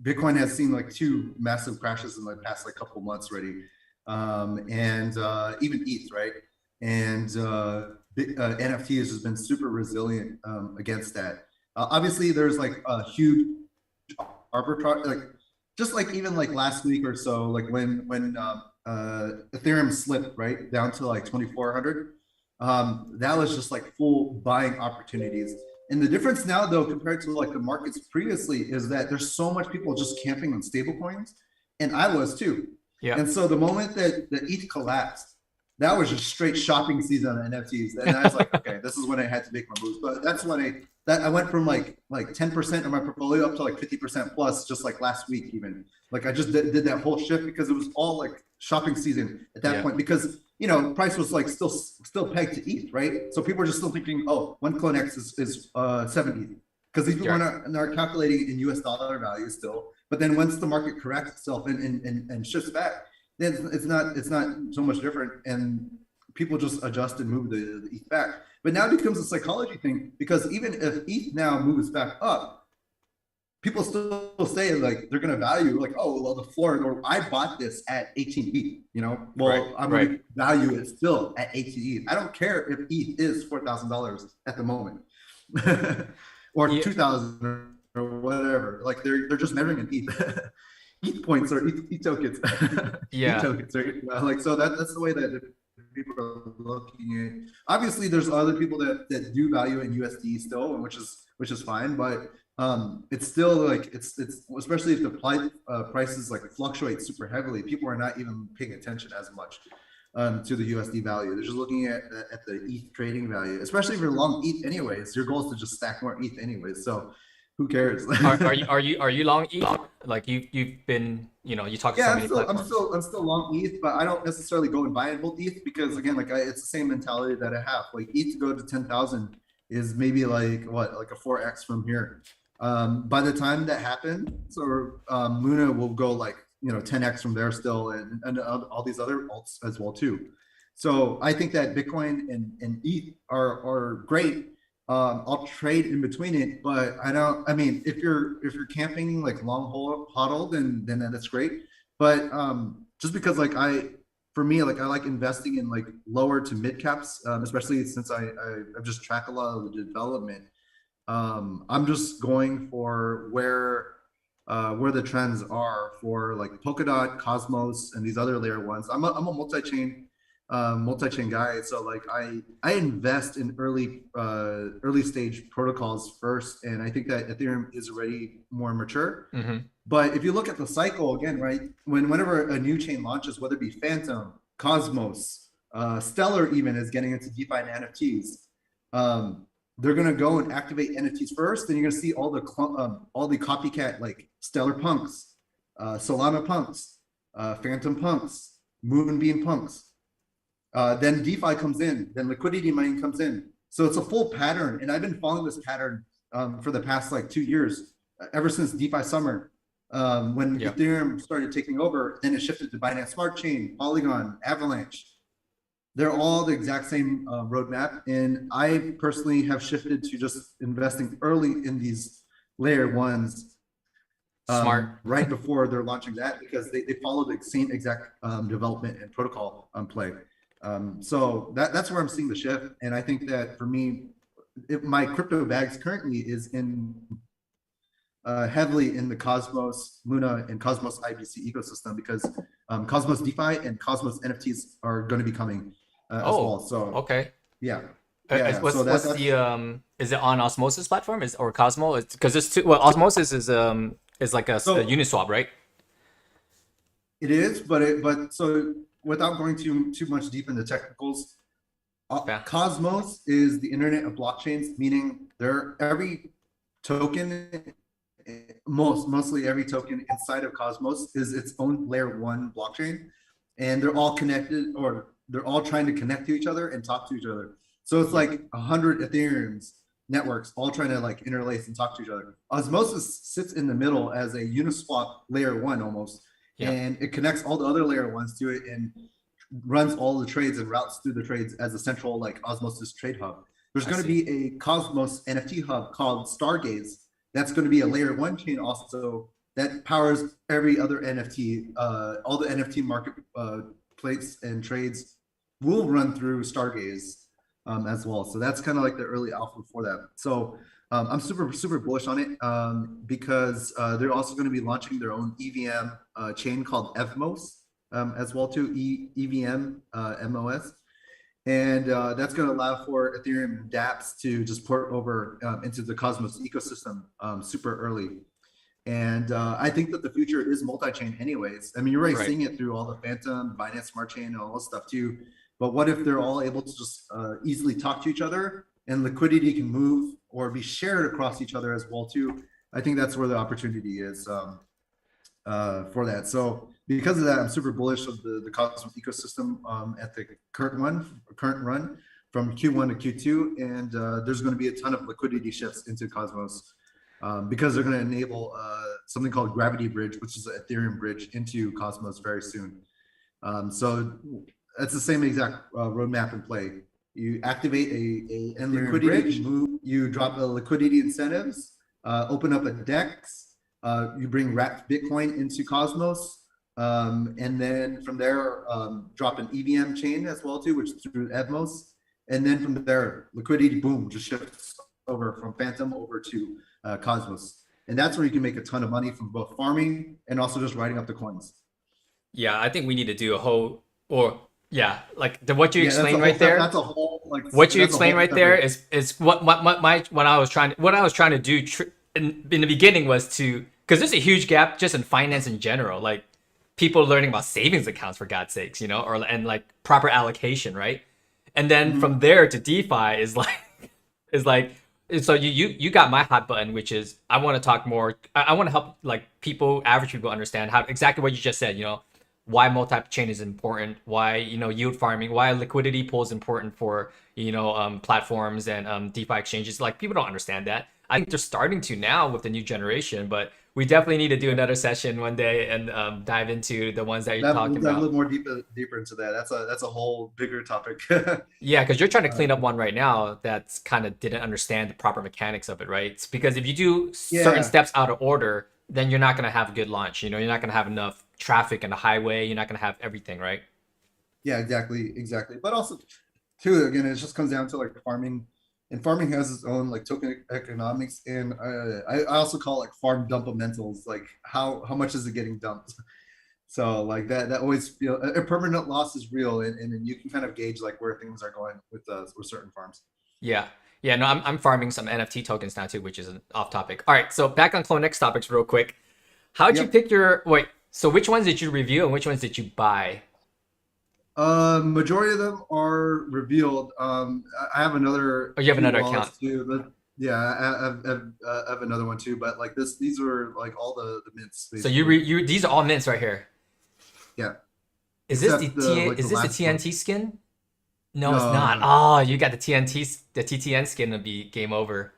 Bitcoin has seen like two massive crashes in the past like couple months already, and even ETH, right? And NFT has just been super resilient against that. Obviously, there's like a huge arbitrage, like just like even like last week or so, like when Ethereum slipped right down to like 2,400. That was just like full buying opportunities. And the difference now, though, compared to like the markets previously, is that there's so much people just camping on stable coins, and I was too. Yeah. And so the moment that the ETH collapsed, that was just straight shopping season on NFTs, and I was like, okay, this is when I had to make my moves. But that's when I went from like 10% of my portfolio up to like 50% plus just like last week even. Like I just did that whole shift because it was all like shopping season at that Yeah. point, because price was like still pegged to ETH, right? So people are just still thinking, oh, one CloneX is 70, because these people Yeah. are calculating in US dollar value still. But then once the market corrects itself and shifts back, then it's not so much different, and people just adjust and move the ETH back. But now it becomes a psychology thing, because even if ETH now moves back up, people still say like they're gonna value like, oh well, the floor, or I bought this at 18 ETH, you know, Right, well I'm right. gonna value it still at 18 ETH. I don't care if ETH is $4,000 at the moment, or Yeah, 2,000 or whatever. Like they're just measuring in ETH. ETH points or ETH tokens. ETH yeah. tokens, right? Like so that's the way that people are looking at. Obviously, there's other people that do value in USD still, and which is fine, but it's still like it's especially if the prices like fluctuate super heavily, people are not even paying attention as much to the USD value. They're just looking at the ETH trading value, especially if you're long ETH anyways. Your goal is to just stack more ETH anyways, so who cares? Are you long ETH? Like you've been, you know, you talk to Yeah, so many platforms. I'm still long ETH, but I don't necessarily go and buy and hold ETH because again, like it's the same mentality that I have. Like ETH to go to 10,000 is maybe like what, like a 4x from here. By the time that happens, or Luna will go like 10x from there still, and all these other alts as well too. So I think that Bitcoin and ETH are great. I'll trade in between it, but I don't. I mean, if you're camping like long hodl, then that's great. But just because like for me, like I like investing in like lower to mid caps, especially since I've just tracked a lot of the development. I'm just going for where the trends are for like Polkadot, Cosmos, and these other layer ones. I'm a multi-chain guy, so like I invest in early stage protocols first, and I think that Ethereum is already more mature. Mm-hmm. But if you look at the cycle again, right, whenever a new chain launches, whether it be Phantom, Cosmos, Stellar even is getting into DeFi and NFTs. They're gonna go and activate NFTs first, then you're gonna see all the copycat like Stellar punks, Solana punks, Phantom punks, Moonbeam punks. Then DeFi comes in, then liquidity mining comes in. So it's a full pattern, and I've been following this pattern for the past like 2 years, ever since DeFi summer. When Yeah. Ethereum started taking over, then it shifted to Binance Smart Chain, Polygon, Avalanche. They're all the exact same roadmap, and I personally have shifted to just investing early in these layer ones Smart. right before they're launching that, because they follow the same exact development and protocol play. So that's where I'm seeing the shift, and I think that for me, my crypto bags currently is in heavily in the Cosmos, Luna, and Cosmos IBC ecosystem, because Cosmos DeFi and Cosmos NFTs are going to be coming as well. So Okay. yeah, yeah. What's So what's that's the is it on Osmosis platform or Cosmo? Because there's two. Well, Osmosis is like a Uniswap, right? it is, but so without going too much deep into technicals, Yeah. Cosmos is the internet of blockchains, meaning every token, mostly every token inside of Cosmos is its own layer one blockchain, and they're all connected, or they're all trying to connect to each other and talk to each other. So it's like 100 Ethereum's networks all trying to like interlace and talk to each other. Osmosis sits in the middle as a Uniswap layer one almost, Yeah. and it connects all the other layer ones to it and runs all the trades and routes through the trades as a central like Osmosis trade hub. There's going to be a Cosmos NFT hub called Stargaze. That's going to be a layer one chain also that powers every other NFT. All the NFT market plates and trades will run through Stargaze as well. So that's kind of like the early alpha for that. So I'm super bullish on it because they're also going to be launching their own EVM chain called Evmos as well too, EVM MOS. And that's going to allow for Ethereum dApps to just port over into the Cosmos ecosystem super early. And I think that the future is multi-chain anyways. I mean, you're already seeing it through all the Phantom, Binance Smart Chain, and all this stuff too. But what if they're all able to just easily talk to each other, and liquidity can move or be shared across each other as well too? I think that's where the opportunity is for that. So because of that, I'm super bullish of the Cosmos ecosystem at the current run from Q1 to Q2, and there's going to be a ton of liquidity shifts into Cosmos because they're going to enable something called Gravity Bridge, which is an Ethereum bridge into Cosmos very soon. So that's the same exact roadmap in play. You activate a liquidity bridge, you drop the liquidity incentives, open up a DEX, you bring wrapped Bitcoin into Cosmos, and then from there drop an EVM chain as well too, which is through Evmos, and then from there liquidity boom just shifts over from Phantom over to Cosmos, and that's where you can make a ton of money from both farming and also just writing up the coins. Yeah, I think we need to do a whole, or yeah, like what you Yeah, that's a explained whole right there. that's a whole like What you that's a explained whole right there separate. is what I was trying to do in the beginning was to, because there's a huge gap just in finance in general, like people learning about savings accounts for God's sakes, you know, or and like proper allocation, right? And then from Mhm. there to DeFi is like is like so you got my hot button, which is I want to talk more. I want to help like people, average people, understand how exactly what you just said. You know, why multi-chain is important, why yield farming, why liquidity pool is important for platforms and DeFi exchanges. Like people don't understand that. I think they're starting to now with the new generation, but we definitely need to do Yeah. another session one day and dive into the ones that you're We'll talking dive a about. little more deeper into that. That's a whole bigger topic. Yeah, because you're trying to Uh, clean up one right now that's kind of didn't understand the proper mechanics of it, right? It's because if you do certain yeah, steps out of order, then you're not going to have a good launch. You know, you're not going to have enough traffic in the highway. You're not going to have everything, right? yeah, exactly. But also, too, again, it just comes down to like farming, and farming has its own like token economics, and I also call it like farm dumpamentals, like how much is it getting dumped? So like that always feel a permanent loss is real, and then you can kind of gauge like where things are going with certain farms. Yeah. Yeah, no, I'm farming some NFT tokens now too, which is an off topic. All right, so back on CloneX topics real quick. How'd you Yep. pick wait, so which ones did you review and which ones did you buy? Majority of them are revealed. I have another Oh, you have few another account. wallets too, but yeah, I have another one too. But like these are like all the mints So basically. you these are all mints right here. Yeah, Is this except the like the is this the last one. TNT skin? No, it's No, not. no, Oh, you got the the TTN skin to be game over.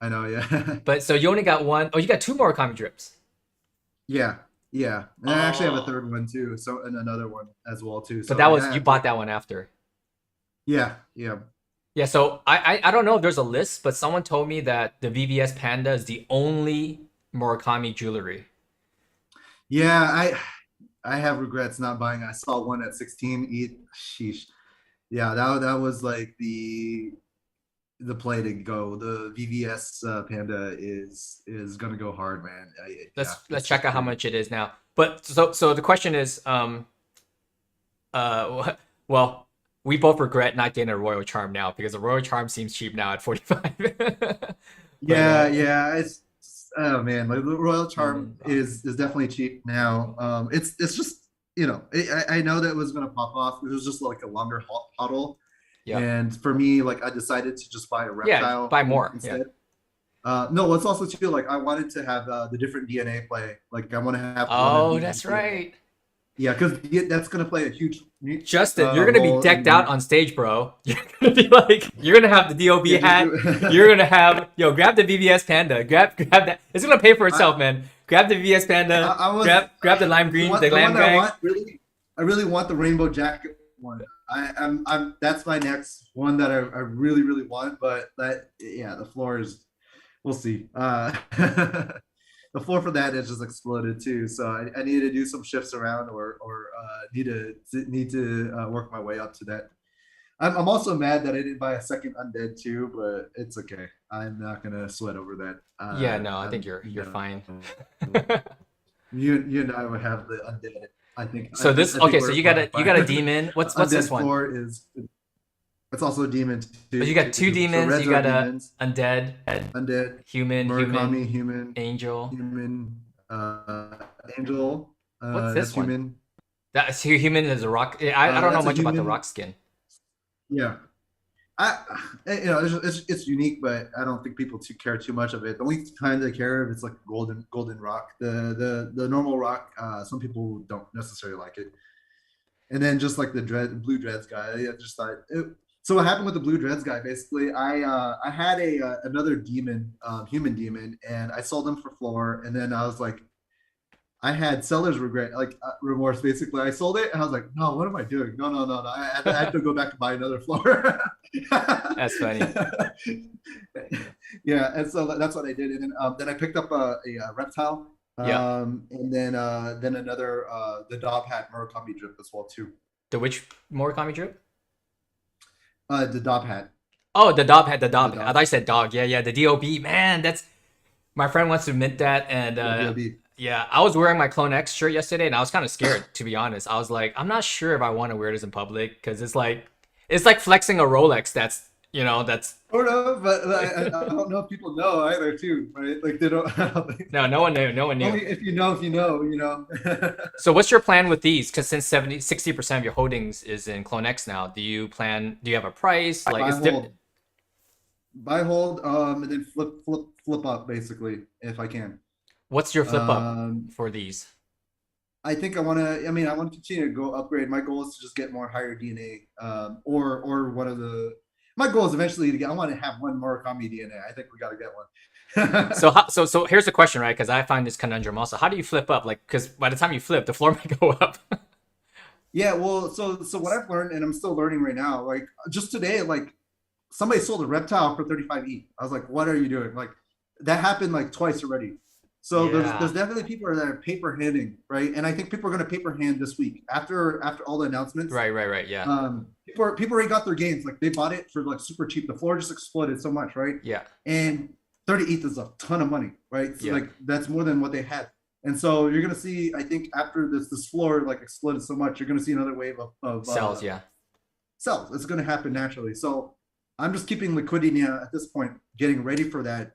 I know. Yeah, But so you only got one. Oh, you got two more comic drips. yeah, yeah. And I actually have a Oh, third one too. So and another one as well too. but So that like was I you have three. bought that one after. Yeah, yeah, Yeah. So I don't know if there's a list, but someone told me that the VVS Panda is the only Murakami jewelry. yeah. I have regrets not buying. I saw one at 16. Eat, sheesh. Yeah, that was like the play to go. The VVS Panda is gonna go hard, man. Yeah, Let's it's check out how crazy. much it is now. But so the question is well, we both regret not getting a Royal Charm now because the Royal Charm seems cheap now at 45. But Yeah, yeah. It's oh man, like the Royal Charm human box. is definitely cheap now. It's just I know that it was gonna pop off. It was just like a longer huddle, Yep. and for me, like I decided to just buy a Yeah, reptile buy more. Yeah. instead. No, it's also too like I wanted to have the different DNA play. Like I want to have one of Oh, each that's DNA. right. Yeah, because that's gonna play a huge Justin, you're gonna be role decked in out on stage, bro. You're gonna be like, you're gonna have the DOB yeah, just hat. do You're gonna have, yo, grab the VVS Panda. Grab that. It's gonna pay for I itself, man. Grab the VVS Panda. I was Grab the lime green, the the lamb one I gang. want really I really want the rainbow jacket one. I'm that's my next one that I really want, but that yeah, the floor is we'll see. The floor for that has just exploded too, so I need to do some shifts around or need to work my way up to that. I'm also mad that I didn't buy a second undead too, but it's okay. I'm not gonna sweat over that. Yeah, no, I think I'm you're fine. you and I would have the undead. So this, I think okay, so we're you got a fine. demon. What's this Undead one? floor is it's also a demon Oh, you too. got two So demons. You reds are got a demons, undead, undead, human, Murakami, human, angel. human, angel, What's this that's one? human. That's human is a rock. I don't know That's a much about the rock human. skin. Yeah. I, it's unique, but I don't think people care too much of it. The only time they care if it's like golden rock. The normal rock, some people don't necessarily like it. And then just like the blue dreads guy, I just thought. So what happened with the blue dreads guy? Basically, I had a another demon, human demon, and I sold him for floor. And then I was like, I had seller's regret, like remorse. Basically, I sold it, and I was like, "No, what am I doing? No, no, no, no! I had to go back to buy another floor." That's funny. Yeah, and so that's what I did. And then I picked up a reptile, Yeah. and then another the Dob hat Murakami drip as well too. The which Murakami drip? The Dob hat, Oh, the Dob had the the Dob. I Dob, thought you said dog. Yeah, yeah. The DOB. Man, that's my friend wants to mint that, and yeah, DOB. yeah, I was wearing my CloneX shirt yesterday, and I was kind of scared to be honest. I was like, I'm not sure if I want to wear this in public because it's like flexing a Rolex. That's that's Sort of, but I don't know if people know either too, right? Like they don't. I don't think, no, no one knew, no one knew. only if you know, if you know, you know. So what's your plan with these? Because since 60% of your holdings is in CloneX now, do you have a price? Like, Buy it's different. hold, buy hold, and then flip up basically if I can. What's your flip up Um, for these? I think I want to. I mean, I want to continue to go upgrade. My goal is to just get more higher DNA, or one of the. My goal is eventually to get. I want to have one Murakami DNA. I think we got to get one. So here's the question, right? Because I find this conundrum also. How do you flip up? Like, because by the time you flip, the floor might go up. Yeah, well, so what I've learned, and I'm still learning right now. Like just today, like somebody sold a reptile for 35 E. I was like, what are you doing? Like that happened like twice already. So there's Yeah. definitely people that are paper handing, right? And I think people are going to paper hand this week after all the announcements. Right, right, right. Yeah. People already got their gains. Like they bought it for like super cheap. The floor just exploded so much, right? Yeah. And 30 ETH is a ton of money, right? So Yeah. like that's more than what they had. And so you're gonna see, I think after this floor like exploded so much, you're gonna see another wave of Cells, yeah. sells. It's gonna happen naturally. So I'm just keeping liquidity at this point, getting ready for that,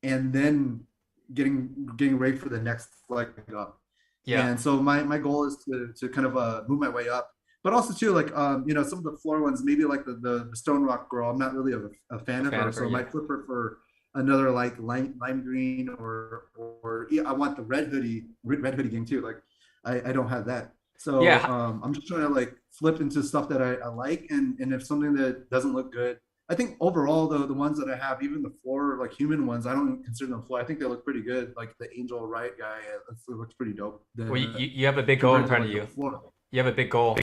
and then getting ready for the next leg up. Yeah. And so my goal is to kind of move my way up, but also too like some of the floor ones, maybe like the Stone Rock girl. I'm not really a fan A of fan her, of her, so I yeah. might flip her for another like lime green or yeah, I want the red hoodie gang too. Like I don't have that, so Yeah. I'm just trying to like flip into stuff that I like, and if something that doesn't look good. I think overall, though, the ones that I have, even the floor, like human ones, I don't consider them floor. I think they look pretty good. Like the Angel Riot guy, it looks pretty dope. Well, The you have a big goal in compared to front of like the you. floor. You have a big goal.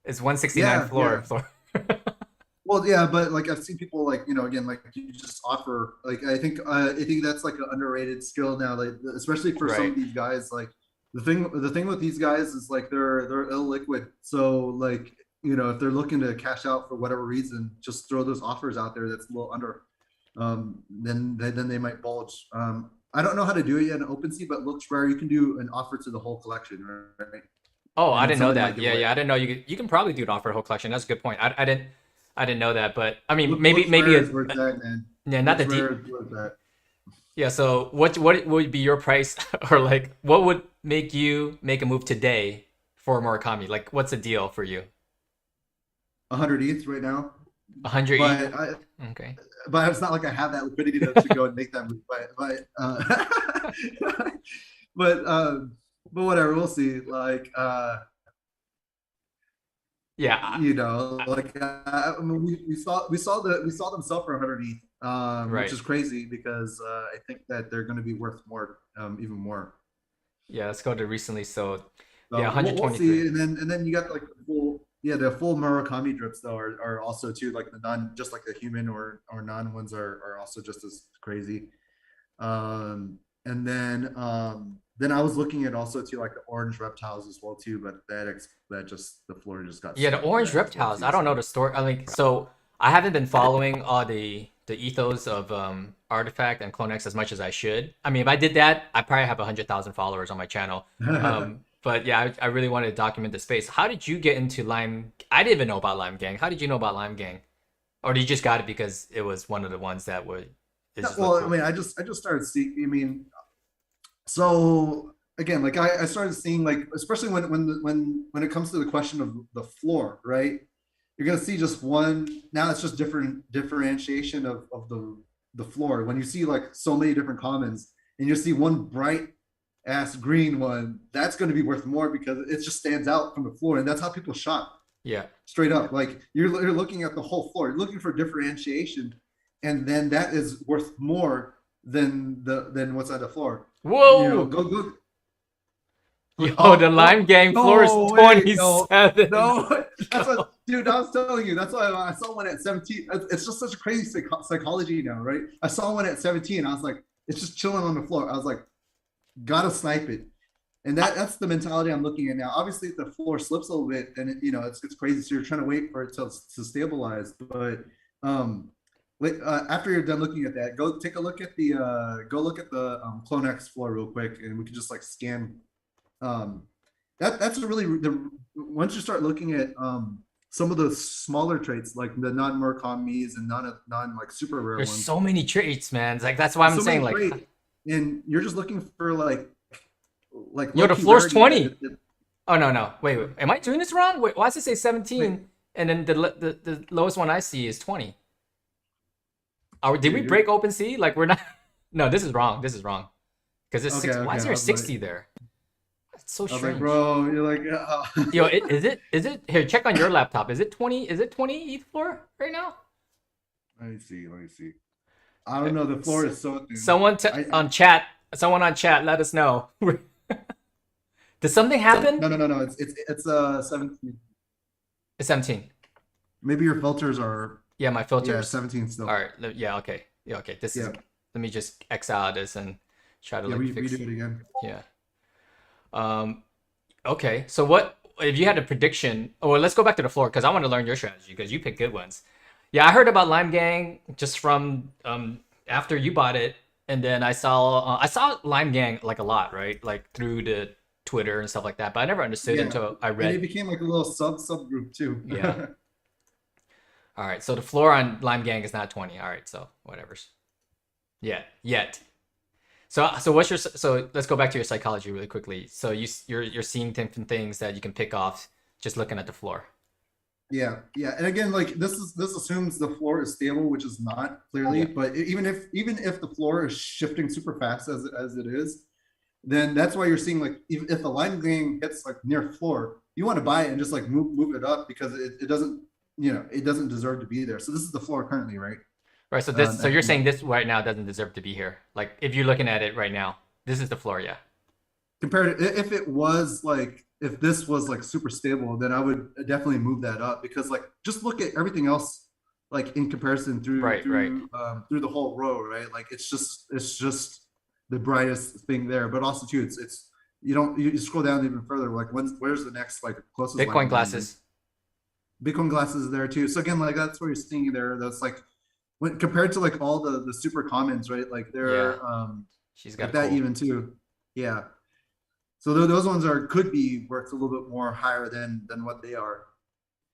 It's 169 Yeah, floor. yeah. Floor. Well, yeah, but like I've seen people like again like you just offer like I think that's like an underrated skill now, like especially for some Right. of these guys. Like the thing with these guys is like they're illiquid, so like if they're looking to cash out for whatever reason, just throw those offers out there that's a little under. Then they might bulge. I don't know how to do it yet in OpenSea, but looks where you can do an offer to the whole collection, right? Oh, I And then didn't know somebody might that. give Yeah, away. yeah. I didn't know you can probably do an offer whole collection. That's a good point. I didn't know that, but I mean, Looks maybe rare is where it's at, man. yeah, not the Looks deep. rare is where it's at. Yeah. So what would be your price, or like what would make you make a move today for Murakami? Like, what's the deal for you? 100 ETH right now, 100 ETH. but I Okay. but it's not like I have that liquidity to go and make that move. But but whatever, we'll see. Like Yeah. like I mean, we saw them sell for 100 ETH, which Right. is crazy because I think that they're going to be worth more, even more. Yeah. Let's go to recently. So yeah, So we'll see, 123. and then you got like the full Murakami drips though are also too like the non just like the human or non ones are also just as crazy. And then I was looking at also too like the orange reptiles as well too, but that just the floor just got Yeah, the stuck in orange that as well reptiles. too. I don't know So the story. I mean, so I haven't been following all the ethos of Artifact and CloneX as much as I should. I mean, if I did that, I probably have 100,000 followers on my channel. But yeah, I really wanted to document the space. How did you get into Lime? I didn't even know about Lime Gang. How did you know about Lime Gang? Or you just got it because it was one of the ones that would it just looked well, I cool? mean, I just started seeing. I mean, so again, like I started seeing like especially when it comes to the question of the floor, right? You're gonna see just one. Now it's just different differentiation of the floor. When you see like so many different commons, and you see one bright ass green one, that's going to be worth more because it just stands out from the floor, and that's how people shop Yeah. straight up. Like you're looking at the whole floor, you're looking for differentiation, and then that is worth more than what's on the floor. Whoa! Go. Yo, the Lime Gang floor is no way, no, 27. no. That's what, dude. I was telling you. That's why I saw one at 17. It's just such a crazy psychology now, right? I saw one at 17. I was like, it's just chilling on the floor. I was like, gotta snipe it. And that's the mentality I'm looking at now. Obviously, if the floor slips a little bit, then it's crazy. So you're trying to wait for it to stabilize. But after you're done looking at that, go take a look at the CloneX floor real quick, and we can just like scan. Um, that's really once you start looking at some of the smaller traits like the non-Murakamis and non like super rare There's ones. so many traits, man. It's like that's why I'm So saying many like, traits, and you're just looking for like yo, the low-key floor's rarity 20. Oh no. Wait. Am I doing this wrong? Wait, why does it say 17? And then the lowest one I see is 20. Did we Dude, break OpenSea? Like we're not. No, this is wrong. This is wrong. Because it's okay, why is okay. there I a was like, 60 there? That's so I was strange. like, bro, you're like, Yo, is it here? Check on your laptop. Is it 20? Is it 20 ETH floor right now? let me see, let me see. I don't know. The floor is so thin. Someone on chat. Someone on chat. Let us know. Did something happen? No. It's 17. It's 17. Maybe your filters are Yeah, my filters. yeah 17 still. All right. Yeah. Okay. Yeah. Okay. This is. Yeah. Let me just X out this and try to Yeah, like fix. redo it again. Yeah. Okay. So what if you had a prediction? Oh, well, let's go back to the floor because I want to learn your strategy because you pick good ones. Yeah, I heard about Lime Gang just from after you bought it, and then I saw Lime Gang like a lot, right? Like through the Twitter and stuff like that. But I never understood Yeah. until I And it read. became like a little subgroup too. Yeah. All right. So the floor on Lime Gang is not 20. All right. So whatever's. Yet. So what's your so let's go back to your psychology really quickly. So you're seeing different things that you can pick off just looking at the floor. Yeah, yeah, and again, like this assumes the floor is stable, which is not clearly. Yeah. But even if the floor is shifting super fast as it is, then that's why you're seeing like if the line gang hits like near floor, you want to buy it and just like move it up because it doesn't it doesn't deserve to be there. So this is the floor currently, right? Right. So so you're saying this right now doesn't deserve to be here. Like if you're looking at it right now, this is the floor, yeah. Compared to if it was like if this was like super stable, then I would definitely move that up because like just look at everything else like in comparison through Right. through the whole row, right? Like it's just the brightest thing there, but also too it's you scroll down even further like where's the next like closest Bitcoin glasses. Bitcoin glasses is there too. So again, like that's where you're seeing there. That's like when compared to like all the super commons, right? Like they're She's got like that cool. even too. Yeah. So those ones could be worth a little bit more higher than what they are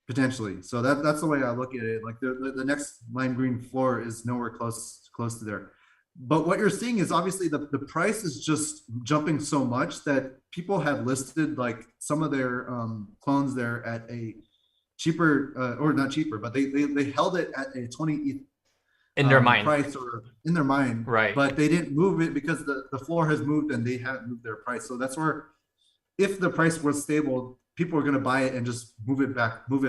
potentially. So that's the way I look at it. Like the next lime green floor is nowhere close to there. But what you're seeing is obviously the price is just jumping so much that people have listed like some of their clones there at a cheaper or not cheaper, but they held it at a 20 in their mind price or in their mind, right? But they didn't move it because the floor has moved and they haven't moved their price. So that's where if the price was stable, people are going to buy it and just move it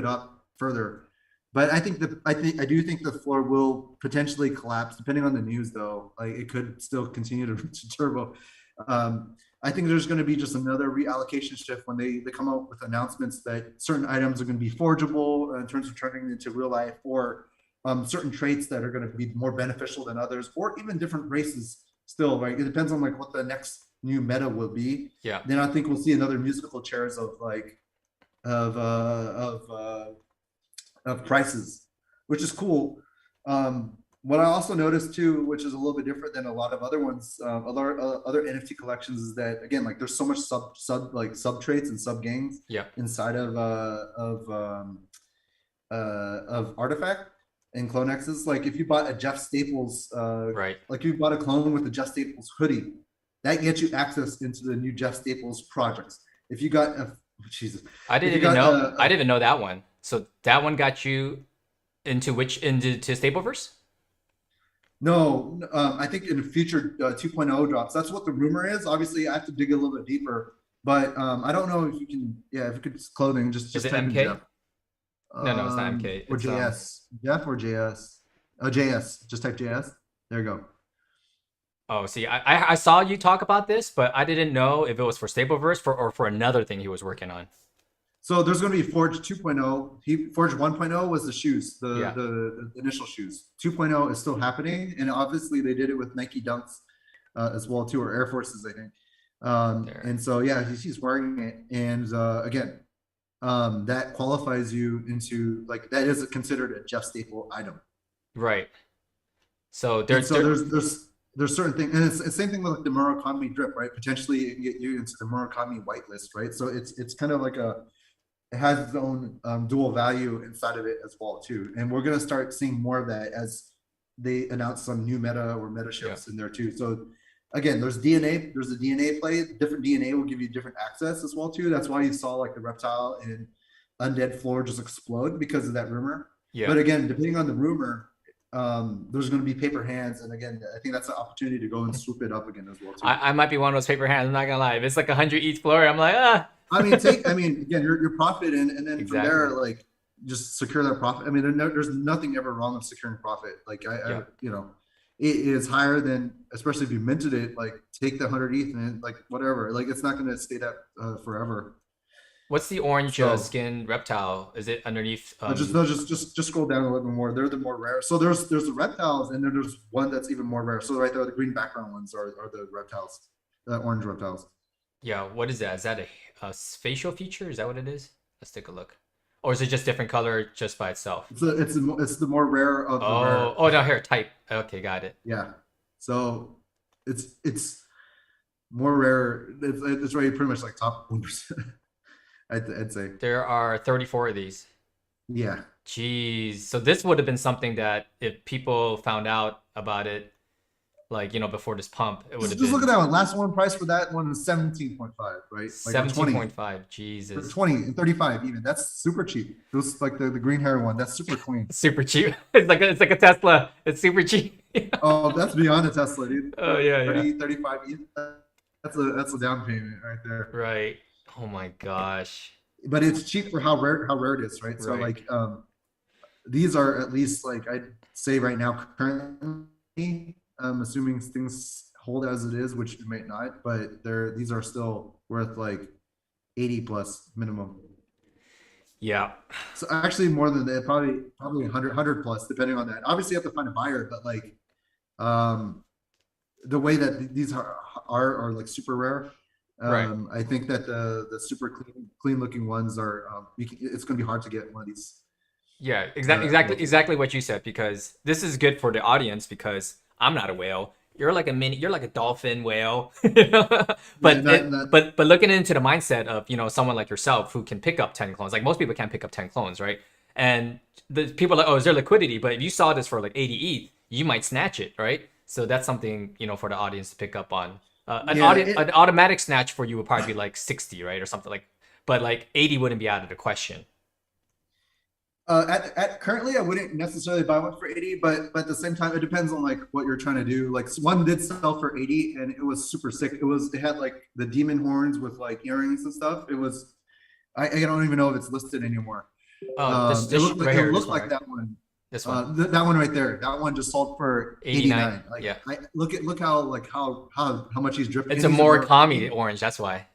up further. But I do think the floor will potentially collapse depending on the news though. Like it could still continue to turbo. I think there's going to be just another reallocation shift when they come out with announcements that certain items are going to be forgeable in terms of turning into real life or certain traits that are going to be more beneficial than others, or even different races. Still, right? It depends on like what the next new meta will be. Yeah. Then I think we'll see another musical chairs of like of prices, which is cool. What I also noticed too, which is a little bit different than a lot of other ones, other NFT collections, is that again, like there's so much sub traits and sub gangs inside of Artifact and CloneX's. Like if you bought a Jeff Staples, right, like you bought a clone with a Jeff Staples hoodie, that gets you access into the new Jeff Staples projects. If you got a Jesus, I didn't even know that one. So that one got you into Stapleverse? No, I think in future 2.0 drops. That's what the rumor is. Obviously, I have to dig a little bit deeper, but I don't know if you can. Yeah, if you could clothing, just is it type MK? in Jeff. No, it's not MK. Or JS. Jeff or JS. Oh, JS. Just type JS. There you go. Oh, see, I saw you talk about this, but I didn't know if it was for Stableverse or for another thing he was working on. So there's going to be Forge 2.0. Forge 1.0 was the shoes, Yeah, the initial shoes. 2.0 is still happening, and obviously they did it with Nike Dunks as well too, or Air Forces, I think. there. And so yeah, he's wearing it, and again, that qualifies you into like that is considered a Jeff Staple item. Right. So And so there. there's certain things, and it's the same thing with like the Murakami drip, right? Potentially it can get you into the Murakami whitelist, right? So it's kind of like a it has its own dual value inside of it as well too, and we're gonna start seeing more of that as they announce some new meta or meta Yeah. shifts in there too. So again, there's DNA, there's a DNA play. Different DNA will give you different access as well too. That's why you saw like the reptile and undead floor just explode because of that rumor. Yeah. But again, depending on the rumor, there's going to be paper hands, and again, I think that's an opportunity to go and swoop it up again as well too. I might be one of those paper hands. I'm not gonna lie. If it's like 100 each floor, I'm like, ah. I mean, again, your profit, and then from Exactly. there, like just secure that profit. I mean, there's nothing ever wrong with securing profit. Like Yeah. you know, it is higher than, especially if you minted it. Like take the 100 ETH and like whatever. Like it's not going to stay that forever. What's the orange So skin reptile? Is it underneath? just no, just scroll down a little bit more. They're the more rare. So there's the reptiles, and then there's one that's even more rare. So right there, the green background ones are the reptiles, the orange reptiles. Yeah. What is that? Is that a facial feature? Is that what it is? Let's take a look. Or is it just different color just by itself? It's the more rare of the rare. Oh no, here, type. Okay, got it. Yeah. So it's more rare. It's really pretty much like top 1%. I'd say. There are 34 of these. Yeah. Jeez. So this would have been something that if people found out about it, like, before this pump, it would have Just look at been that one. Last one price for that one was 17.5, right? Like or 20. 17.5. For Jesus. 20 and 35 even. That's super cheap. Those like the green hair one. That's super clean. Super cheap. It's like a Tesla. It's super cheap. Oh, that's beyond a Tesla, dude. Oh yeah, yeah. 35 ETH. That's a down payment right there. Right. Oh my gosh. But it's cheap for how rare it is, right? So Right. like these are at least like I'd say right now currently, assuming things hold as it is, which it might not, but these are still worth like 80 plus minimum. Yeah. So actually more than that, probably 100 plus, depending on that. Obviously you have to find a buyer, but like the way that these are like super rare. Right. I think that the super clean looking ones are it's going to be hard to get one of these. Yeah, exactly what you said, because this is good for the audience because I'm not a whale. You're like a dolphin whale, Yeah, But but looking into the mindset of, someone like yourself who can pick up 10 clones. Like most people can't pick up 10 clones, right? And the people are like, "Oh, is there liquidity?" But if you saw this for like 80 ETH, you might snatch it, right? So that's something, for the audience to pick up on. yeah, An automatic snatch for you would probably be like 60, right? Or something like, but like 80 wouldn't be out of the question. at currently I wouldn't necessarily buy one for 80, but at the same time it depends on like what you're trying to do. Like one did sell for 80 and it was super sick. It had like the demon horns with like earrings and stuff. It was I don't even know if it's listed anymore. Oh, It looked like right here, this one, like right? that one. This one. That one right there. That one just sold for 89. Like Yeah. look how like how much he's dripping. It's a Murakami orange, that's why.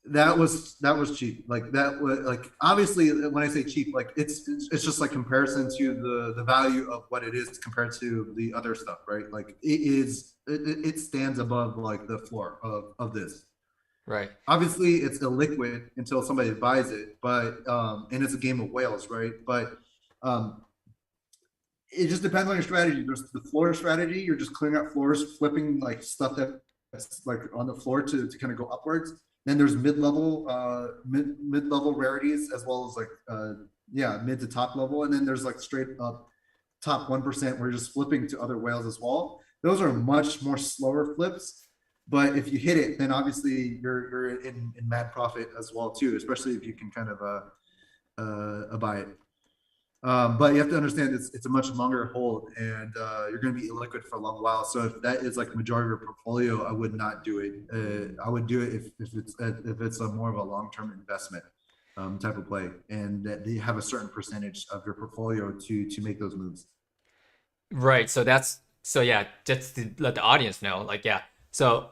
That was cheap. Like that was like obviously when I say cheap, like it's just like comparison to the value of what it is compared to the other stuff, right? Like it stands above like the floor of this. Right. Obviously it's illiquid until somebody buys it, but and it's a game of whales, right? But um it just depends on your strategy. There's the floor strategy, you're just clearing out floors, flipping like stuff that's like on the floor to kind of go upwards. Then there's mid-level mid-level rarities as well as like yeah, mid to top level, and then there's like straight up top 1% where you're just flipping to other whales as well. Those are much more slower flips, but if you hit it, then obviously you're in mad profit as well too, especially if you can kind of buy it. But you have to understand it's a much longer hold, and you're going to be illiquid for a long while. So if that is like the majority of your portfolio, I would not do it. I would do it if it's a more of a long-term investment type of play, and that they have a certain percentage of your portfolio to make those moves. Right. So So yeah, just to let the audience know, like yeah. So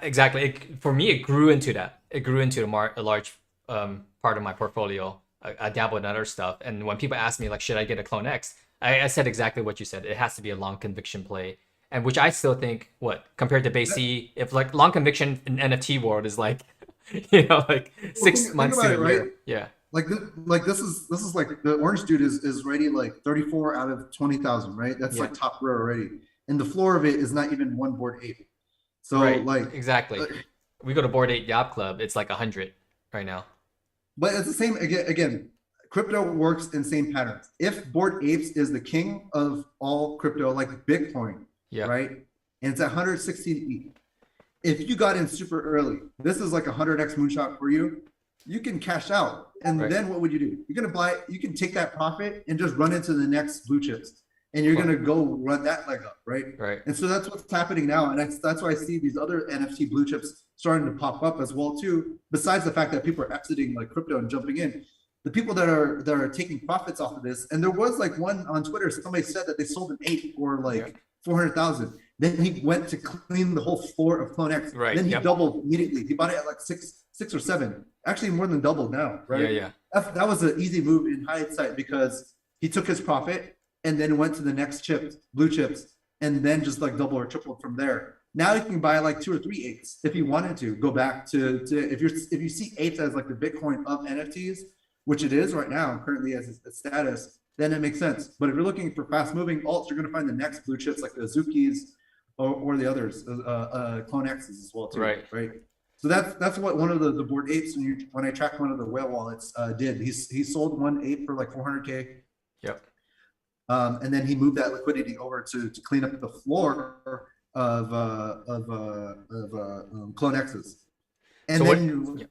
exactly, for me, it grew into that. It grew into a large part of my portfolio. I dabbled in other stuff, and when people ask me like, should I get a Clone X? I said exactly what you said. It has to be a long conviction play, and which I still think, what compared to base That, C, if like long conviction in NFT world is like, like well, six think months about to a it, right? year. Yeah, This is like the orange dude is rated like 34 out of 20,000, right? That's yeah, like top rare already, and the floor of it is not even one board ape. So right, like, uh, exactly. We go to Board 8 Yacht Club. It's like 100 right now. but it's the same again. Again, crypto works in same patterns. If Bored Apes is the king of all crypto, like Bitcoin, Yep. right? And it's at 116 ETH. If you got in super early, this is like a 100x moonshot for you. You can cash out, and Right. then what would you do? You're gonna buy. You can take that profit and just run into the next blue chips, and you're gonna go run that leg up, right? Right. And so that's what's happening now, and that's why I see these other NFT blue chips starting to pop up as well too. Besides the fact that people are exiting like crypto and jumping in, the people that are taking profits off of this, and there was like one on Twitter. Somebody said that they sold an ape for Yeah. like 400,000. Then he went to clean the whole floor of CloneX. Right. Then he Yep. doubled immediately. He bought it at like six or seven. Actually, more than doubled now, right? Yeah. Yeah. That was an easy move in hindsight because he took his profit and then went to the next chips, blue chips, and then just like double or tripled from there. Now you can buy like 2 or 3 eights if you wanted to go back to if you see eights as like the Bitcoin of NFTs, which it is right now currently as its status, then it makes sense. But if you're looking for fast moving alts, you're going to find the next blue chips like the Azukis or the others, CloneXs as well too, Right. right? So that's what one of the Bored Apes when I tracked one of the whale wallets did. He sold one ape for like 400K, Yep. and then he moved that liquidity over to clean up the floor of CloneXs, So and what? then Yeah.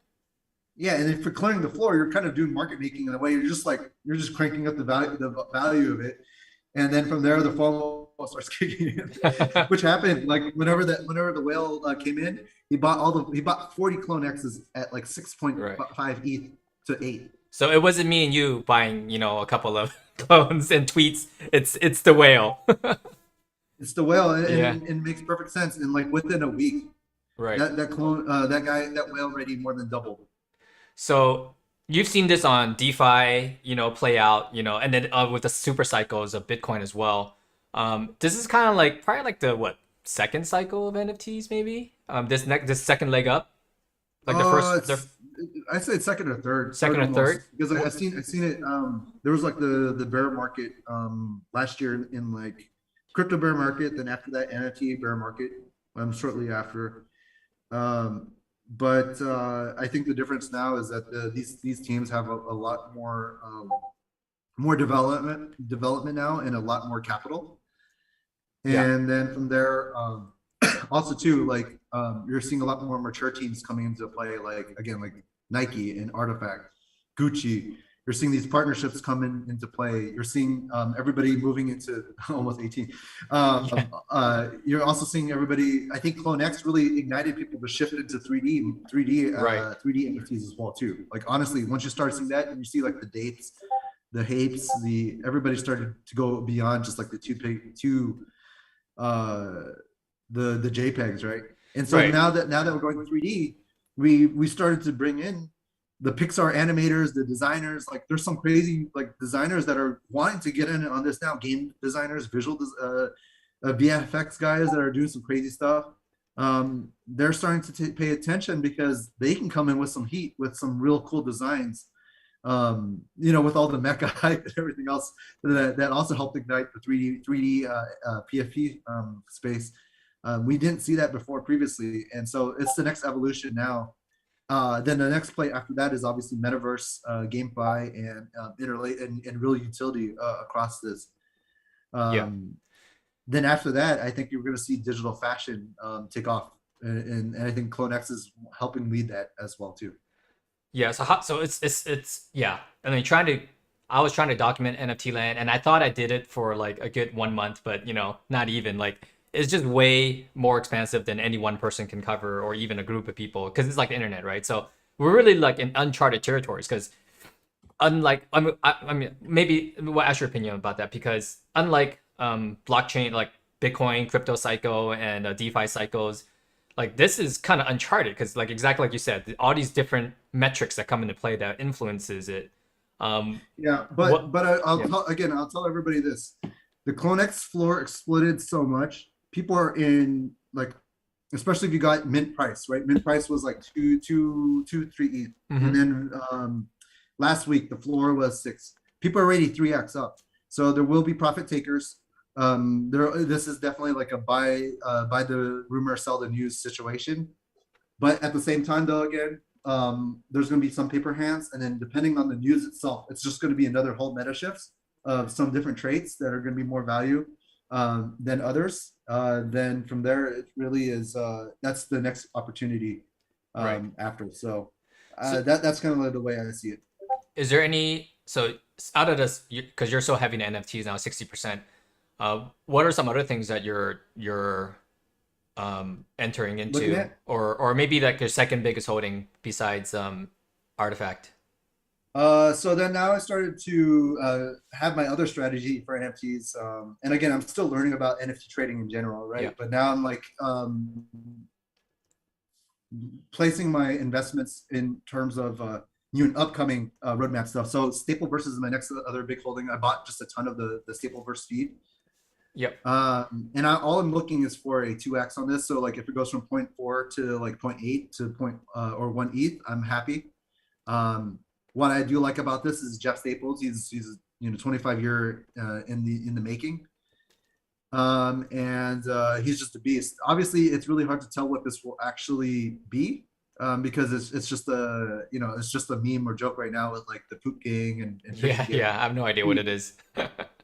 yeah, and if you're clearing the floor, you're kind of doing market making in a way. You're just cranking up the value of it, and then from there the FOMO starts kicking in, which happened like whenever the whale came in, he bought 40 Clone X's at like Right. 6.5 ETH to 8. So it wasn't me and you buying, a couple of clones and tweets. It's the whale. It's the whale, Yeah. and it makes perfect sense. And like within a week, Right. that whale already more than doubled. So you've seen this on DeFi, play out, and then with the super cycles of Bitcoin as well. This is kind of like probably like the what second cycle of NFTs maybe. This second leg up, like the I say it's second or third. second or almost, third. because I've seen it. There was like the bear market last year in like crypto bear market. Then after that NFT bear market. Shortly after. But I think the difference now is that these teams have a lot more development now and a lot more capital. Yeah. And then from there, also too, like you're seeing a lot more mature teams coming into play, like again, like Nike and Artifact, Gucci. You're seeing these partnerships come into play. You're seeing everybody moving into almost 18. You're also seeing everybody. I think CloneX really ignited people to shift into 3D Right. 3D NFTs as well too. Like honestly, once you start seeing that and you see like the dates, the hapes, everybody started to go beyond just like the the JPEGs, right? And so Right. now that we're going 3D, we started to bring in the Pixar animators, the designers. Like there's some crazy like designers that are wanting to get in on this now. Game designers, VFX guys that are doing some crazy stuff. They're starting to pay attention because they can come in with some heat, with some real cool designs. With all the mecha hype and everything else that also helped ignite the 3D PFP space. We didn't see that before previously, and so it's the next evolution now. Then the next play after that is obviously metaverse, GameFi, and interlate and real utility across this. Yeah. Then after that, I think you're going to see digital fashion take off, and I think CloneX is helping lead that as well too. Yeah, so it's yeah. I mean, I was trying to document NFT land, and I thought I did it for like a good 1 month, but not even like it's just way more expansive than any one person can cover, or even a group of people, because it's like the internet, right? So we're really like in uncharted territories, because unlike I mean maybe what ask your opinion about that, because unlike blockchain like Bitcoin, crypto cycle, and DeFi cycles. Like this is kind of uncharted because like exactly like you said, all these different metrics that come into play that influences it. Yeah, What? I'll Yeah. tell again. I'll tell everybody this: the CloneX floor exploded so much. People are in like, especially if you got mint price, right? Mint price was like 3 ETH, and Hmm. then last week the floor was 6. People are already 3x up, so there will be profit takers. This is definitely like a buy the rumor, sell the news situation. But at the same time, though, again, there's going to be some paper hands, and then depending on the news itself, it's just going to be another whole meta shifts of some different traits that are going to be more value than others. Then from there, it really is that's the next opportunity Right. after. So So that's kind of like the way I see it. is there any so out of this because you're so heavy in NFTs now, 60%. What are some other things that you're entering Looking into, at or maybe like your second biggest holding besides Artifact? so then now I started to have my other strategy for NFTs. And again, I'm still learning about NFT trading in general, Yeah. right? But now I'm like placing my investments in terms of new and upcoming roadmap stuff. So Stapleverse is my next other big holding. I bought just a ton of the Stapleverse feed. Yep. And all I'm looking is for a 2x on this. So like if it goes from 0.4 to like 0.8 to point or 1 ETH, I'm happy. What I do like about this is Jeff Staples. He's 25-year in the making. And he's just a beast. Obviously, it's really hard to tell what this will actually be because it's just it's just a meme or joke right now with like the poop gang and pigeon Yeah. gang. Yeah. I have no idea what it is.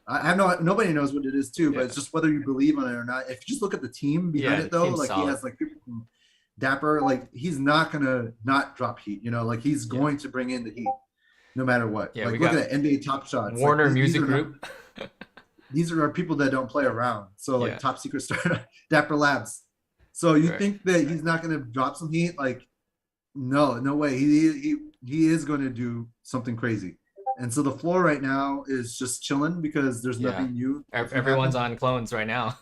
I have nobody knows what it is too, but Yeah. it's just whether you believe in it or not. If you just look at the team behind Yeah. The it though, team's like he solid. has like people from Dapper, like he's not gonna not drop heat, like he's Yeah. going to bring in the heat no matter what. Yeah. We Like look got at NBA Top Shots. Like Warner these Music are not Group. these are people that don't play around. So like Yeah. top secret startup, Dapper Labs. So you Right. think that he's not gonna drop some heat? Like no way. He is going to do something crazy. And so the floor right now is just chilling because there's Yeah. nothing new that's going to Everyone's happen. on clones right now.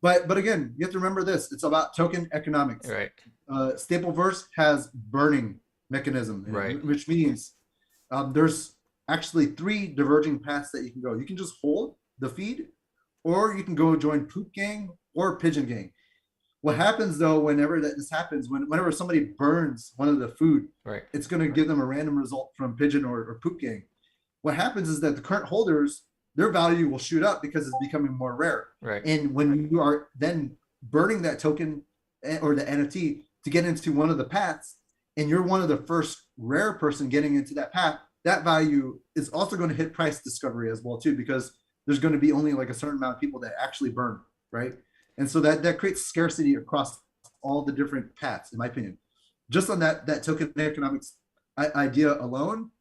But again, you have to remember this: it's about token economics. Right. Stapleverse has burning mechanism, Right. which means there's actually 3 diverging paths that you can go. You can just hold the feed, or you can go join Poop Gang or Pigeon Gang. What happens though, whenever this happens, whenever somebody burns one of the food, Right. it's going to give them a random result from Pigeon or Poop Gang. What happens is that the current holders, their value will shoot up because it's becoming more rare. Right. And when you are then burning that token or the NFT to get into one of the paths, and you're one of the first rare person getting into that path, that value is also going to hit price discovery as well too, because there's going to be only like a certain amount of people that actually burn, right? And so that creates scarcity across all the different paths, in my opinion. Just on that token economics idea alone,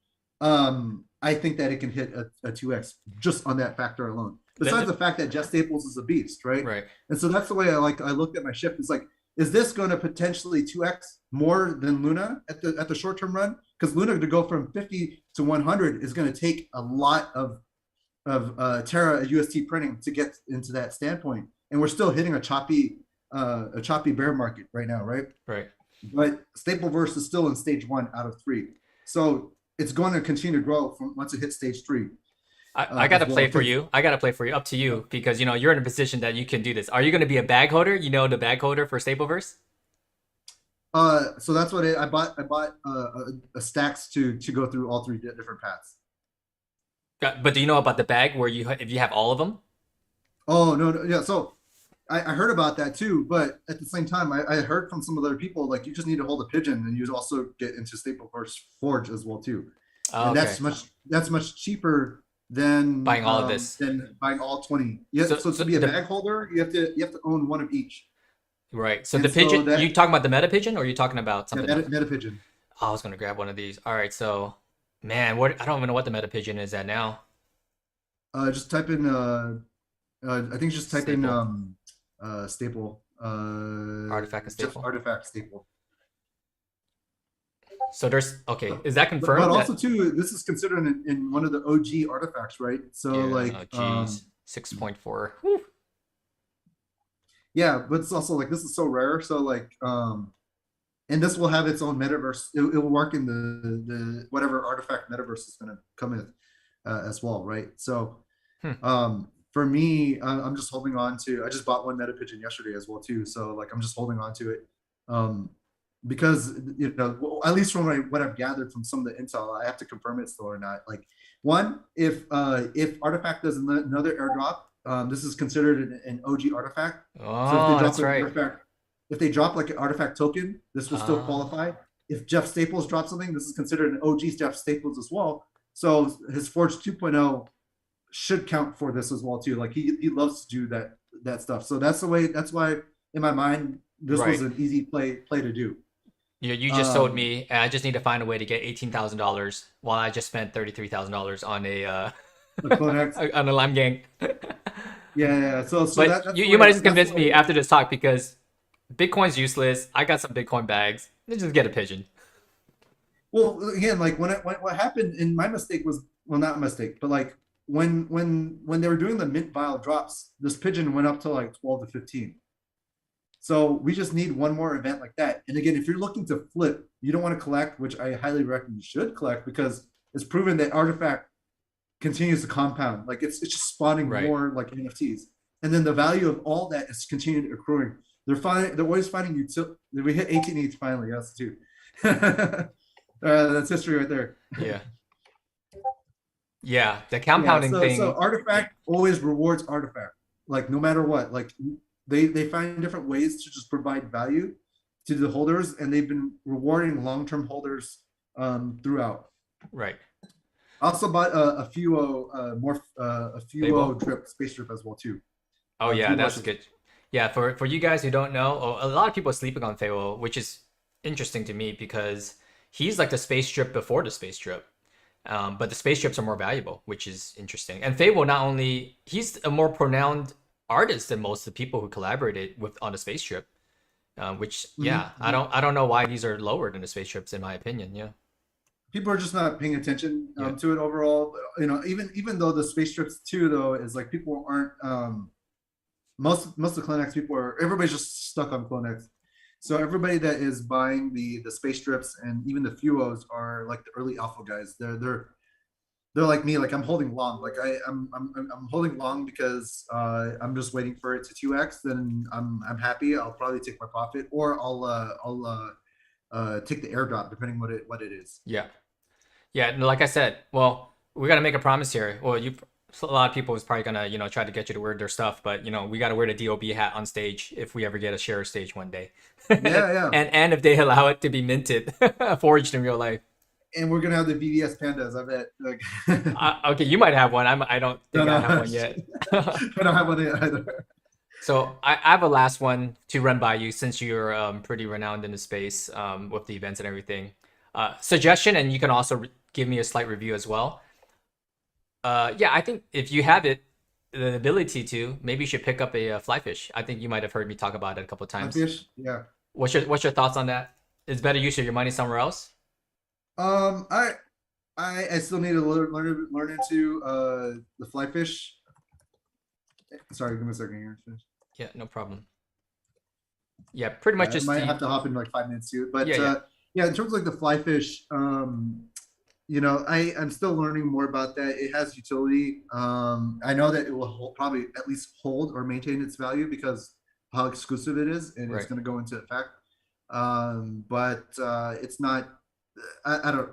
I think that it can hit a 2x just on that factor alone. Besides the fact that Jeff Staples is a beast, right? Right. And so that's the way I looked at my shift. It's like, is this going to potentially 2x more than Luna at the short term run? Because Luna to go from 50 to 100 is going to take a lot of Terra UST printing to get into that standpoint, and we're still hitting a choppy bear market right now, right? Right. But Stapleverse is still in stage 1 out of 3, so it's going to continue to grow from once it hits stage 3 I as gotta well. play for you. I gotta play for you. Up to you because you're in a position that you can do this. Are you gonna be a bag holder? The bag holder for Stapleverse. So that's what I bought. I bought a stacks to go through all 3 different paths. But do you know about the bag where if you have all of them? Oh no, yeah. So I heard about that too, but at the same time, I heard from some other people like you just need to hold a pigeon, and you also get into Stapleverse Forge as well too, Oh, and okay. that's much cheaper than Buying all of this. buying all 20. Yeah. So So so to be a the bag holder, you have to own one of each, right. So the and so pigeon. You that talking about the meta pigeon, or are you talking about yeah, something else? meta pigeon. Oh, I was gonna grab one of these. All right. So, man, what I don't even know what the meta pigeon is at now. Just type in I think just type in Staple. staple Artifact and just staple. artifact staple. So there's okay. Is that But confirmed also that? too, this is considered in one of the OG artifacts, right? So Yeah. like Oh, geez. 6.4. Whew. Yeah, but it's also like this is so rare. So like, and this will have its own metaverse. It will work in the whatever artifact metaverse is going to come in as well, right? So Hmm. for me, I'm just holding on to. I just bought one meta pigeon yesterday as well too. So like I'm just holding on to it, um, because well, at least from what I've gathered from some of the intel, I have to confirm it still or not. Like one, if artifact does another airdrop, this is considered an OG artifact. So if they Oh, drop that's an right. artifact, if they drop like an artifact token, this will still Ah, qualify. If Jeff Staples drops something, this is considered an OG Jeff Staples as well. So his Forge 2.0 should count for this as well too. Like he loves to do that stuff. So that's the way. That's why in my mind this was right. an easy play to do. You just told Um, me, and I just need to find a way to get $18,000 while I just spent $33,000 on a the CloneX. on a Lime Gang. Yeah. So But that's you, the you way. might just That's the convince me way. after this talk because Bitcoin's useless. I got some Bitcoin bags. Let's just get a pigeon. Well, again, like when what happened, and my mistake was, well, not a mistake, but like when they were doing the mint vial drops, this pigeon went up to like 12 to 15. So we just need one more event like that. And again, if you're looking to flip, you don't want to collect, which I highly recommend you should collect because it's proven that artifact continues to compound. Like it's just spawning Right. more like NFTs. And then the value of all that is continuing accruing. They're always finding utility. We hit 18 ETH finally, yes, too. That's history right there. Yeah. Yeah. The Yeah, compounding so thing. artifact always rewards artifact, like no matter what. Like they find different ways to just provide value to the holders, and they've been rewarding long-term holders throughout. Right. I also bought a Fuo a Fuo Fable. drip space drip as well too. Oh yeah, Three that's washes. good. Yeah, for you guys who don't know, a lot of people are sleeping on Fable, which is interesting to me because he's like the space trip before the space trip. But the space trips are more valuable, which is interesting. And Fable not only he's a more pronounced artist than most of the people who collaborated with on the space trip. Which yeah, Mm-hmm. I don't know why these are lower than the space trips in my opinion. Yeah. People are just not paying attention Yeah. to it overall. Even though the space trips too, though, is like people aren't most of the CloneX people are everybody's just stuck on CloneX. So everybody that is buying the space strips and even the Fuos are like the early alpha guys. They're like me. Like I'm holding long. Like I'm holding long because I'm just waiting for it to 2x. Then I'm happy. I'll probably take my profit, or I'll take the airdrop depending what it is. Yeah. Yeah, no, like I said, well, we got to make a promise here. Well, a lot of people is probably gonna, try to get you to wear their stuff, but we got to wear the DOB hat on stage if we ever get a share stage one day, Yeah. and if they allow it to be minted, forged in real life. And we're gonna have the VVS pandas. I bet. Like, Okay, you might have one. I don't no, think I no, have one yet. I don't have one either. So I have a last one to run by you since you're pretty renowned in the space with the events and everything. Suggestion, and you can also give me a slight review as well. Yeah, I think if you have it, the ability to, maybe you should pick up a fly fish. I think you might have heard me talk about it a couple of My times. fish, yeah. What's your thoughts on that? Is better use of your money somewhere else? Um, I I still need to learn into the fly fish. Sorry, give me a second here. Yeah, no problem. Yeah, pretty much Yeah, I just might the have to hop in like 5 minutes too. But yeah. yeah, in terms of like the fly fish, I'm still learning more about that. It has utility. I know that it will probably at least hold or maintain its value because how exclusive it is, and it's Right. going to go into effect. But it's not. I don't.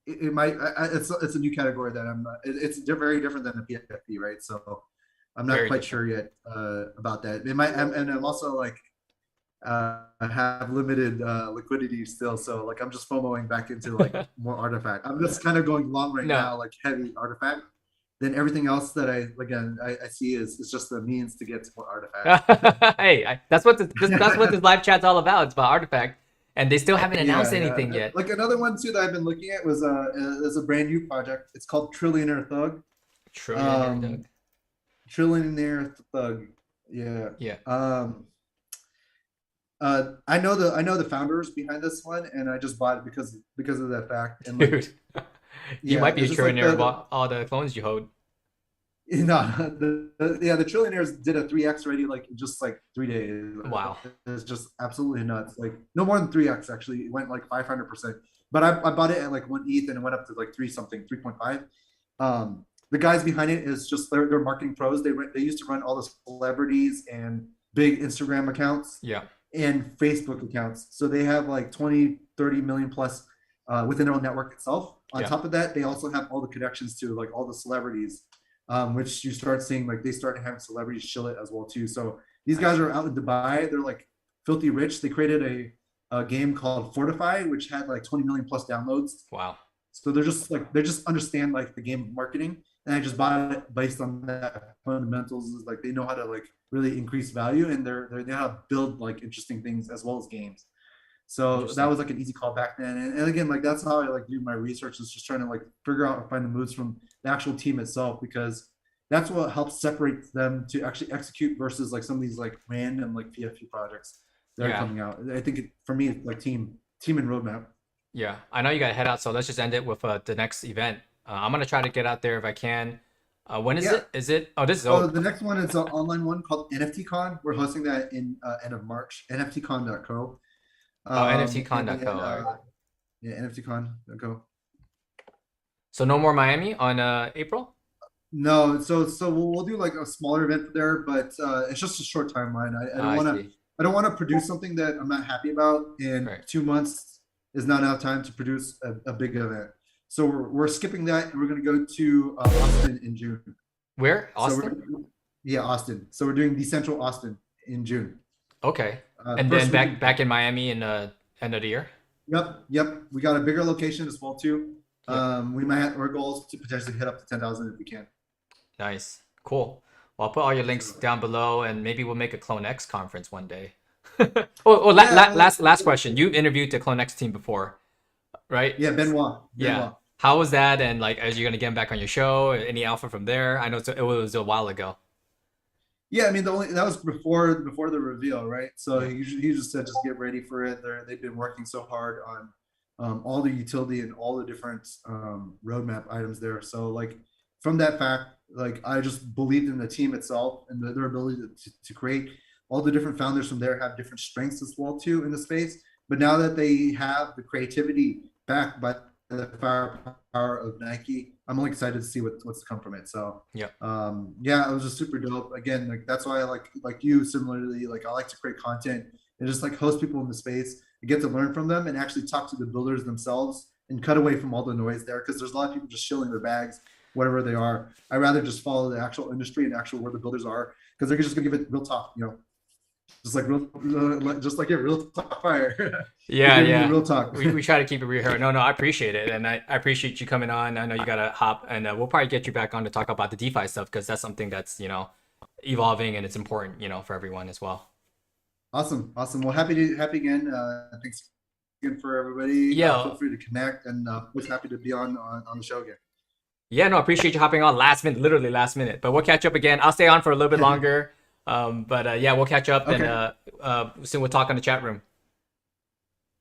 It might. It's a new category that I'm. It's very different than the PFP, right? So I'm not Very quite different. sure yet about that. It might, and I'm also like have limited liquidity still, so like I'm just FOMOing back into like more artifact. I'm just kind of going long right No. now, like heavy artifact. Then everything else that I see is just the means to get to more artifact. Hey, that's what that's what this live chat's all about. It's about Artifact, and they still haven't announced Yeah. anything yet. Like another one too that I've been looking at was is a brand new project. It's called Trillionaire Thug. Trillionaire Um, Doug. Trillionaire Thug. Yeah. Yeah, I know the founders behind this one, and I just bought it because of that fact. And like, dude, you yeah, might be a it's just like trillionaire of all the clones you hold. The trillionaires did a 3x already, like in just like 3 days. Wow. It's just absolutely nuts. Like no more than 3x actually. It went like 500%. But I bought it at like 1 ETH and it went up to like three something, 3.5. The guys behind it is just they're marketing pros. They used to run all the celebrities and big Instagram accounts Yeah. and Facebook accounts. So they have like 20, 30 million plus within their own network itself. On Yeah. top of that, they also have all the connections to like all the celebrities, which you start seeing like they start having celebrities shill it as well too. So these I guys see. are out in Dubai. They're like filthy rich. They created a game called Fortify, which had like 20 million plus downloads. Wow. So they just understand like the game marketing, and I just bought it based on that fundamentals. Is like they know how to like really increase value, and they know how to build like interesting things as well as games. So that Interesting. was like an easy call back then. And again, like that's how I like do my research, is just trying to like figure out and find the moves from the actual team itself, because that's what helps separate them to actually execute versus like some of these like random like PFP projects that are Yeah. coming out. I think for me, it's like team and roadmap. Yeah. I know you got to head out, so let's just end it with the next event. I'm gonna try to get out there if I can. When is Yeah. it? Is it? Oh, this is Oh, oh, the next one is an online one called NFTCon. We're hosting that in end of March. NFTCon.co. oh And NFTcon.co. All right. yeah, NFTCon.co. So no more Miami on April. No, so we'll do like a smaller event there, but it's just a short timeline. Ah, I see. I don't want to produce something that I'm not happy about, and Right. 2 months is not enough time to produce a big event. So we're skipping that, and we're going to go to Austin in June. Where? So Austin? yeah, Austin. So we're doing Decentral Austin in June. Okay. And then First week of back in Miami in end of the year. Yep. We got a bigger location as well too. Yep. We might have our goals to potentially hit up to 10,000 if we can. Nice. Cool. Well, I'll put all your links So down below, and maybe we'll make a CloneX conference one day. Oh, yeah, last question. You interviewed the CloneX team before, right? yeah, Benoit, Yeah. Benoit. How was that? And like, are you gonna get him back on your show? Any alpha from there? I know it was a while ago. Yeah, I mean the only that was before the reveal, right? So Yeah. he just said just get ready for it. They've been working so hard on all the utility and all the different roadmap items there. So like from that fact, like I just believed in the team itself and their ability to create. All the different founders from there have different strengths as well too in the space. But now that they have the creativity backed by the firepower of Nike, I'm only excited to see what's to come from it. So Yeah. yeah, it was just super dope. Again, like that's why I like you similarly, like I like to create content and just like host people in the space and get to learn from them and actually talk to the builders themselves and cut away from all the noise there, because there's a lot of people just shilling their bags, whatever they are. I rather just follow the actual industry and actual where the builders are, because they're just gonna give it real talk, just like just like it, real talk fire. They're Yeah, giving you yeah. real talk. We try to keep it real here. No, I appreciate it, and I appreciate you coming on. I know you gotta hop, and we'll probably get you back on to talk about the DeFi stuff because that's something that's evolving and it's important for everyone as well. Awesome. Well, happy again. Thanks again for everybody. Yeah, Feel free to connect, and was happy to be on the show again. yeah. No, appreciate you hopping on last minute, literally last minute. But we'll catch up again. I'll stay on for a little bit longer. But yeah, we'll catch up, and Okay, soon we'll talk on the chat room.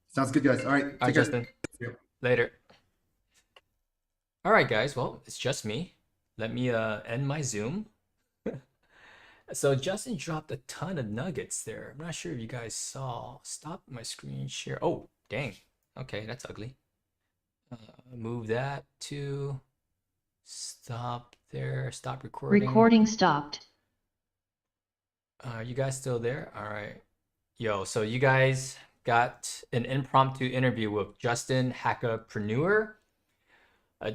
sounds good, guys. All right, All right, take care. Justin. See you. Later. All right, guys. Well, it's just me. Let me end my Zoom. So Justin dropped a ton of nuggets there. I'm not sure if you guys saw. Stop my screen share. Oh, dang. Okay, that's ugly. Move that to stop there. Stop recording. Recording stopped. Are you guys still there? All right. Yo, so you guys got an impromptu interview with Justin Hackpreneur. Uh,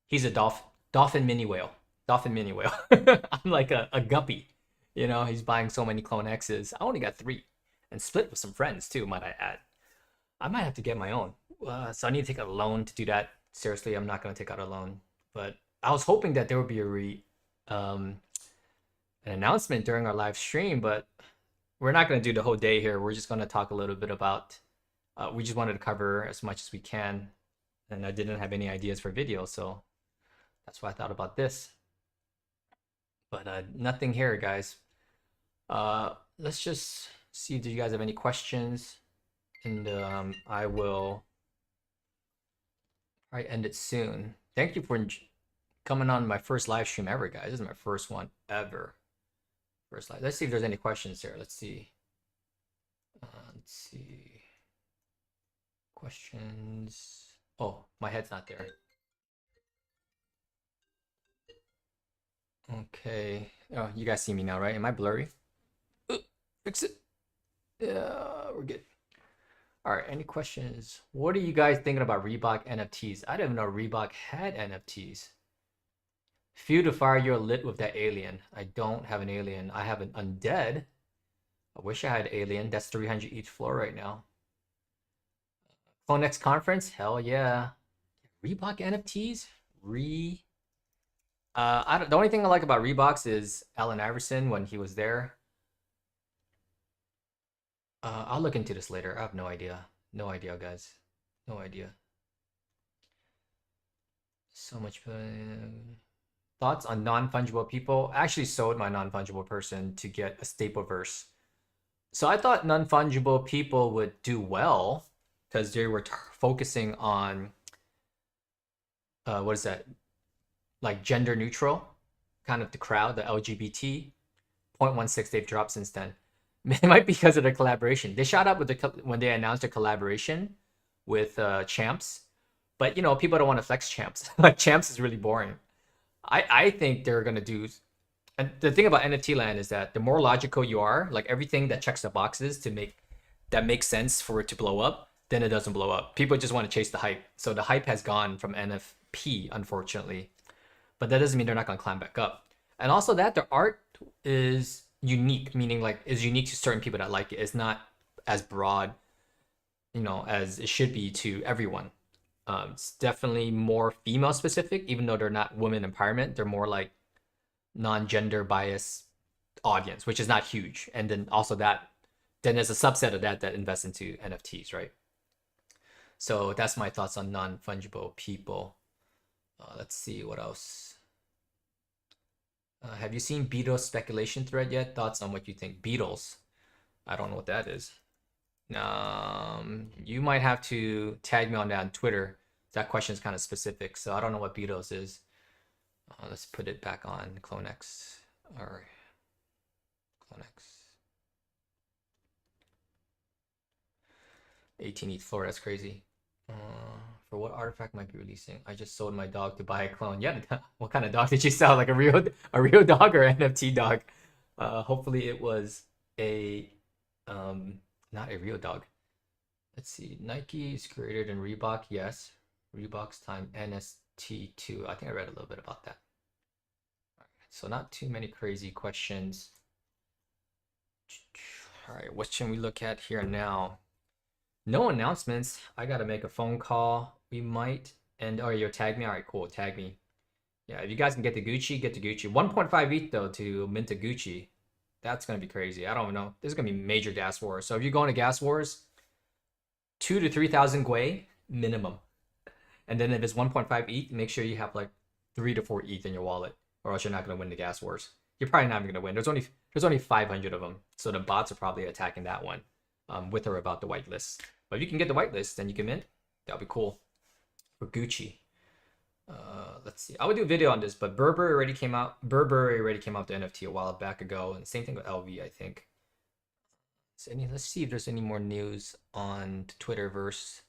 he's a dolphin mini whale. Dolphin mini whale. I'm like a guppy. He's buying so many Clone X's. I only got 3 and split with some friends too, might I add. I might have to get my own. So I need to take out a loan to do that. Seriously, I'm not going to take out a loan. But I was hoping that there would be an announcement during our live stream, but we're not going to do the whole day here. We're just going to talk a little bit about, we just wanted to cover as much as we can. And I didn't have any ideas for video, so that's why I thought about this. But nothing here, guys. Let's just see, do you guys have any questions? And I will probably end it soon. Thank you Coming on my first live stream ever, guys. This is my first one ever. First live. Let's see if there's any questions here. Let's see. Let's see. Questions. Oh, my head's not there. Okay. Oh, you guys see me now, right? Am I blurry? Fix it. Yeah, we're good. All right. Any questions? What are you guys thinking about Reebok NFTs? I didn't even know Reebok had NFTs. Few to fire, you're lit with that alien. I don't have an alien. I have an undead. I wish I had alien. That's 300 each floor right now. CloneX conference? Hell yeah. Reebok NFTs? The only thing I like about Reeboks is Allen Iverson when he was there. I'll look into this later. I have no idea. No idea, guys. No idea. So much. Thoughts on non-fungible people? I actually sold my non-fungible person to get a Stapleverse. So I thought non-fungible people would do well because they were focusing on what is that? Like gender neutral, kind of the crowd, the LGBT. 0.16 they've dropped since then. It might be because of the collaboration. They shot up with when they announced a collaboration with Champs, but you know people don't want to flex Champs. Like Champs is really boring. I think they're gonna do. And the thing about NFT land is that the more logical you are, like everything that checks the boxes to make that makes sense for it to blow up, then it doesn't blow up. People just want to chase the hype. So the hype has gone from NFP, unfortunately. But that doesn't mean they're not gonna climb back up. And also that their art is unique, meaning like is unique to certain people that like it. It's not as broad, you know, as it should be to everyone. It's definitely more female specific, even though they're not women empowerment. They're more like non-gender bias audience, which is not huge. And then also that, then there's a subset of that invests into NFTs, right? So that's my thoughts on non-fungible people. Let's see what else. Have you seen Beatles speculation thread yet? Thoughts on what you think? Beatles. I don't know what that is. You might have to tag me on that on Twitter. That question is kind of specific, so I don't know what Beatles is. Let's put it back on CloneX or CloneX. 18 ETH floor. That's crazy. For what artifact might be releasing? I just sold my dog to buy a clone. Yeah, what kind of dog did you sell? Like a real dog or NFT dog? Hopefully it was a not a real dog. Let's see. Nike is created in Reebok. Yes. Reebok's time NST2. I think I read a little bit about that. All right, so not too many crazy questions. All right, what should we look at here now? No announcements. I gotta make a phone call. We might and oh, you're tag me. All right, cool. Tag me. Yeah, if you guys can get the Gucci, get the Gucci. 1.5 ETH though to mint a Gucci. That's gonna be crazy. I don't know. This is gonna be major gas wars. So if you're going to gas wars, 2,000 to 3,000 Gwei minimum. And then if it's 1.5 ETH, make sure you have like 3 to 4 ETH in your wallet, or else you're not gonna win the gas wars. You're probably not even gonna win. There's only 500 of them, so the bots are probably attacking that one, with or about the whitelist. But if you can get the whitelist, then you can mint. That'll be cool. For Gucci, let's see. I would do a video on this, but Burberry already came out. Burberry already came out to NFT a while back ago, and same thing with LV, I think. So let's see if there's any more news on Twitterverse.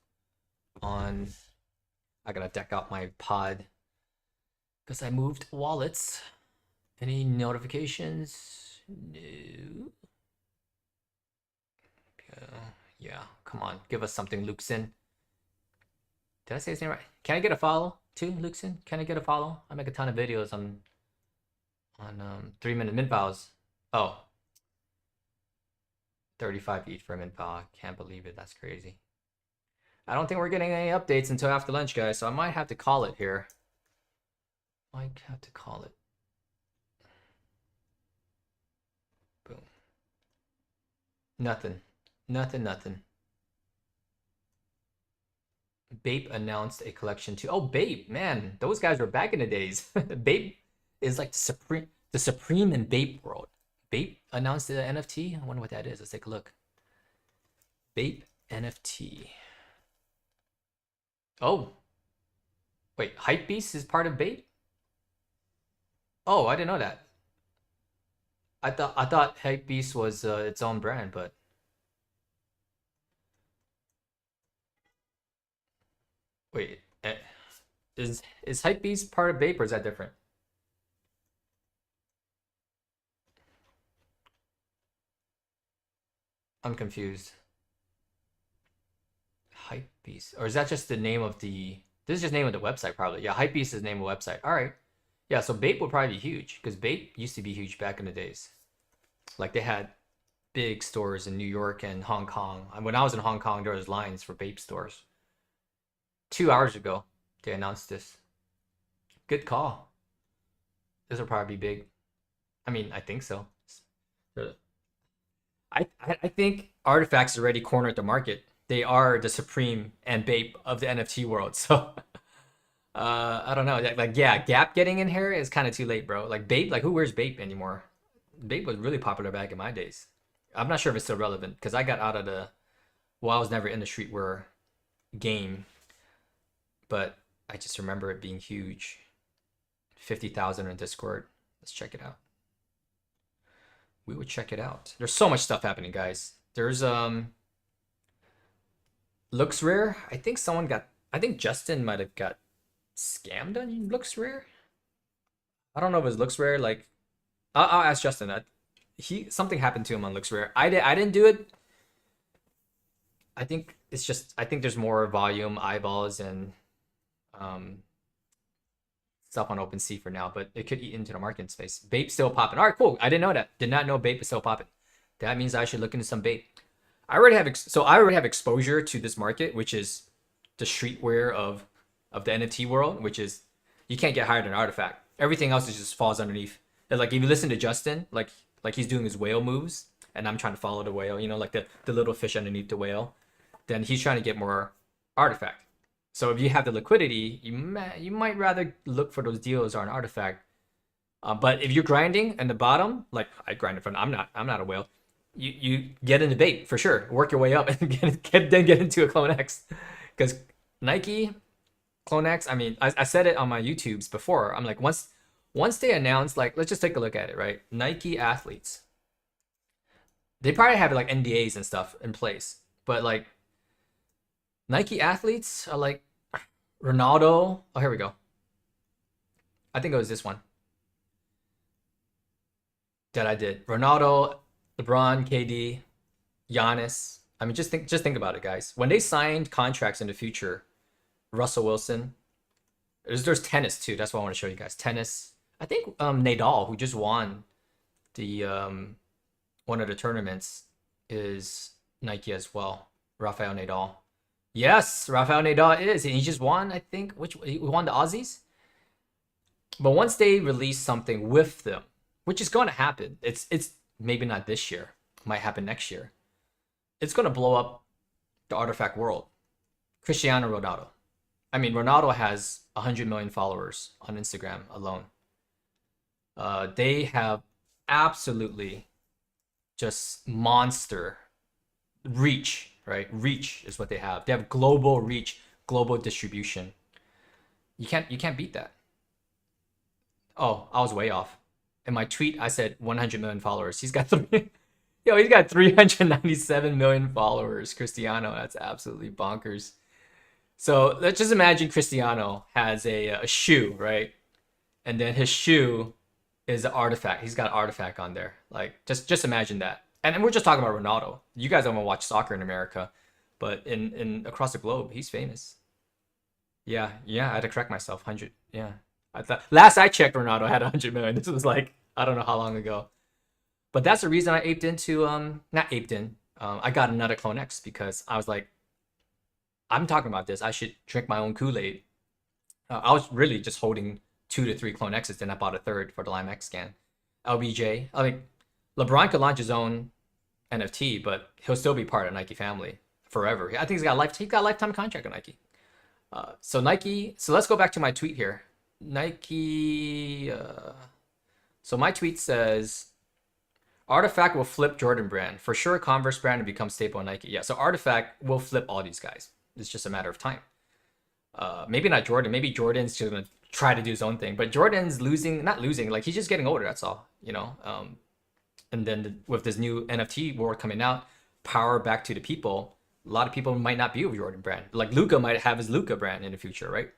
I gotta deck out my pod because I moved wallets. Any notifications? No. Yeah, come on, give us something, Luxin. Did I say his name right? Can I get a follow too, Luxin? Can I get a follow? I make a ton of videos on 3-minute min files. Oh, 35 each for a min file. Can't believe it. That's crazy. I don't think we're getting any updates until after lunch, guys, so I might have to call it here. Might have to call it. Boom. Nothing. Nothing. Bape announced a collection too. Oh, Bape, man, those guys were back in the days. Bape is like the supreme in Bape world. Bape announced the NFT. I wonder what that is. Let's take a look. Bape NFT. Oh, wait, Hypebeast is part of Bape? Oh, I didn't know that. I thought Hypebeast was its own brand, but wait, is Hypebeast part of Bape or is that different? I'm confused. Hypebeast, or is that just the name of the? This is just the name of the website, probably. Yeah, Hypebeast is the name of the website. All right. Yeah, so Bape would probably be huge because Bape used to be huge back in the days. Like they had big stores in New York and Hong Kong. And when I was in Hong Kong, there was lines for Bape stores. 2 hours ago, they announced this. Good call. This will probably be big. I mean, I think so. I think Artifacts already cornered the market. They are the supreme and Bape of the NFT world. So I don't know. Like yeah, Gap getting in here is kind of too late, bro. Like Bape, like who wears Bape anymore? Bape was really popular back in my days. I'm not sure if it's still relevant because I got out of the well, I was never in the streetwear game, but I just remember it being huge. 50,000 in Discord. Let's check it out. We would check it out. There's so much stuff happening, guys. There's Looks Rare. I think Justin might have got scammed on Looks Rare. I don't know if it Looks Rare. Like, I'll ask Justin that. Something happened to him on Looks Rare. I didn't do it. I think it's just I think there's more volume, eyeballs, and um stuff on OpenSea for now, but it could eat into the market space. Bape still popping. All right, cool. I didn't know that. Did not know Bape is still popping. That means I should look into some Bape. I already have exposure to this market, which is the streetwear of the NFT world, which is you can't get higher than Artifact. Everything else just falls underneath. And like if you listen to Justin, like he's doing his whale moves, and I'm trying to follow the whale, like the little fish underneath the whale, then he's trying to get more Artifact. So if you have the liquidity, you might rather look for those deals on Artifact. But if you're grinding in the bottom, like I grind in front, I'm not a whale. You get into Bape for sure. Work your way up and then get into a CloneX, because Nike, CloneX. I mean, I said it on my YouTubes before. I'm like once they announce, like, let's just take a look at it, right? Nike athletes, they probably have like NDAs and stuff in place, but like Nike athletes are like Ronaldo. Oh, here we go. I think it was this one that I did. Ronaldo, LeBron, KD, Giannis. I mean, just think about it, guys. When they signed contracts in the future, Russell Wilson. There's tennis too. That's what I want to show you guys. Tennis. I think Nadal, who just won the one of the tournaments, is Nike as well. Rafael Nadal. Yes, Rafael Nadal is, and he just won. I think he won the Aussies. But once they release something with them, which is going to happen, it's maybe not this year, might happen next year. It's going to blow up the Artifact world. Cristiano Ronaldo. I mean, Ronaldo has 100 million followers on Instagram alone. They have absolutely just monster reach, right? Reach is what they have. They have global reach, global distribution. You can't beat that. Oh, I was way off. In my tweet, I said 100 million followers. He's got he's got 397 million followers. Cristiano, that's absolutely bonkers. So let's just imagine Cristiano has a shoe, right? And then his shoe is an artifact. He's got artifact on there. Like just imagine that. And we're just talking about Ronaldo. You guys don't want to watch soccer in America, but in across the globe, he's famous. Yeah, I had to correct myself. 100. Yeah. I thought last I checked, Ronaldo had 100 million. This was like I don't know how long ago. But that's the reason I aped into not aped in. I got another CloneX because I was like, I'm talking about this. I should drink my own Kool-Aid. I was really just holding 2 to 3 CloneXs, then I bought a third for the Lime X scan. LBJ. I mean, LeBron could launch his own NFT, but he'll still be part of Nike family forever. I think he's got a lifetime contract with Nike. So Nike. So let's go back to my tweet here. Nike. So my tweet says, Artifact will flip Jordan brand for sure. Converse brand and become staple in Nike. Yeah. So Artifact will flip all these guys. It's just a matter of time. Maybe not Jordan. Maybe Jordan's gonna try to do his own thing. But Jordan's losing, not losing, like he's just getting older. That's all, you know. And then with this new NFT world coming out, power back to the people. A lot of people might not be with Jordan brand. Like Luca might have his Luca brand in the future, right?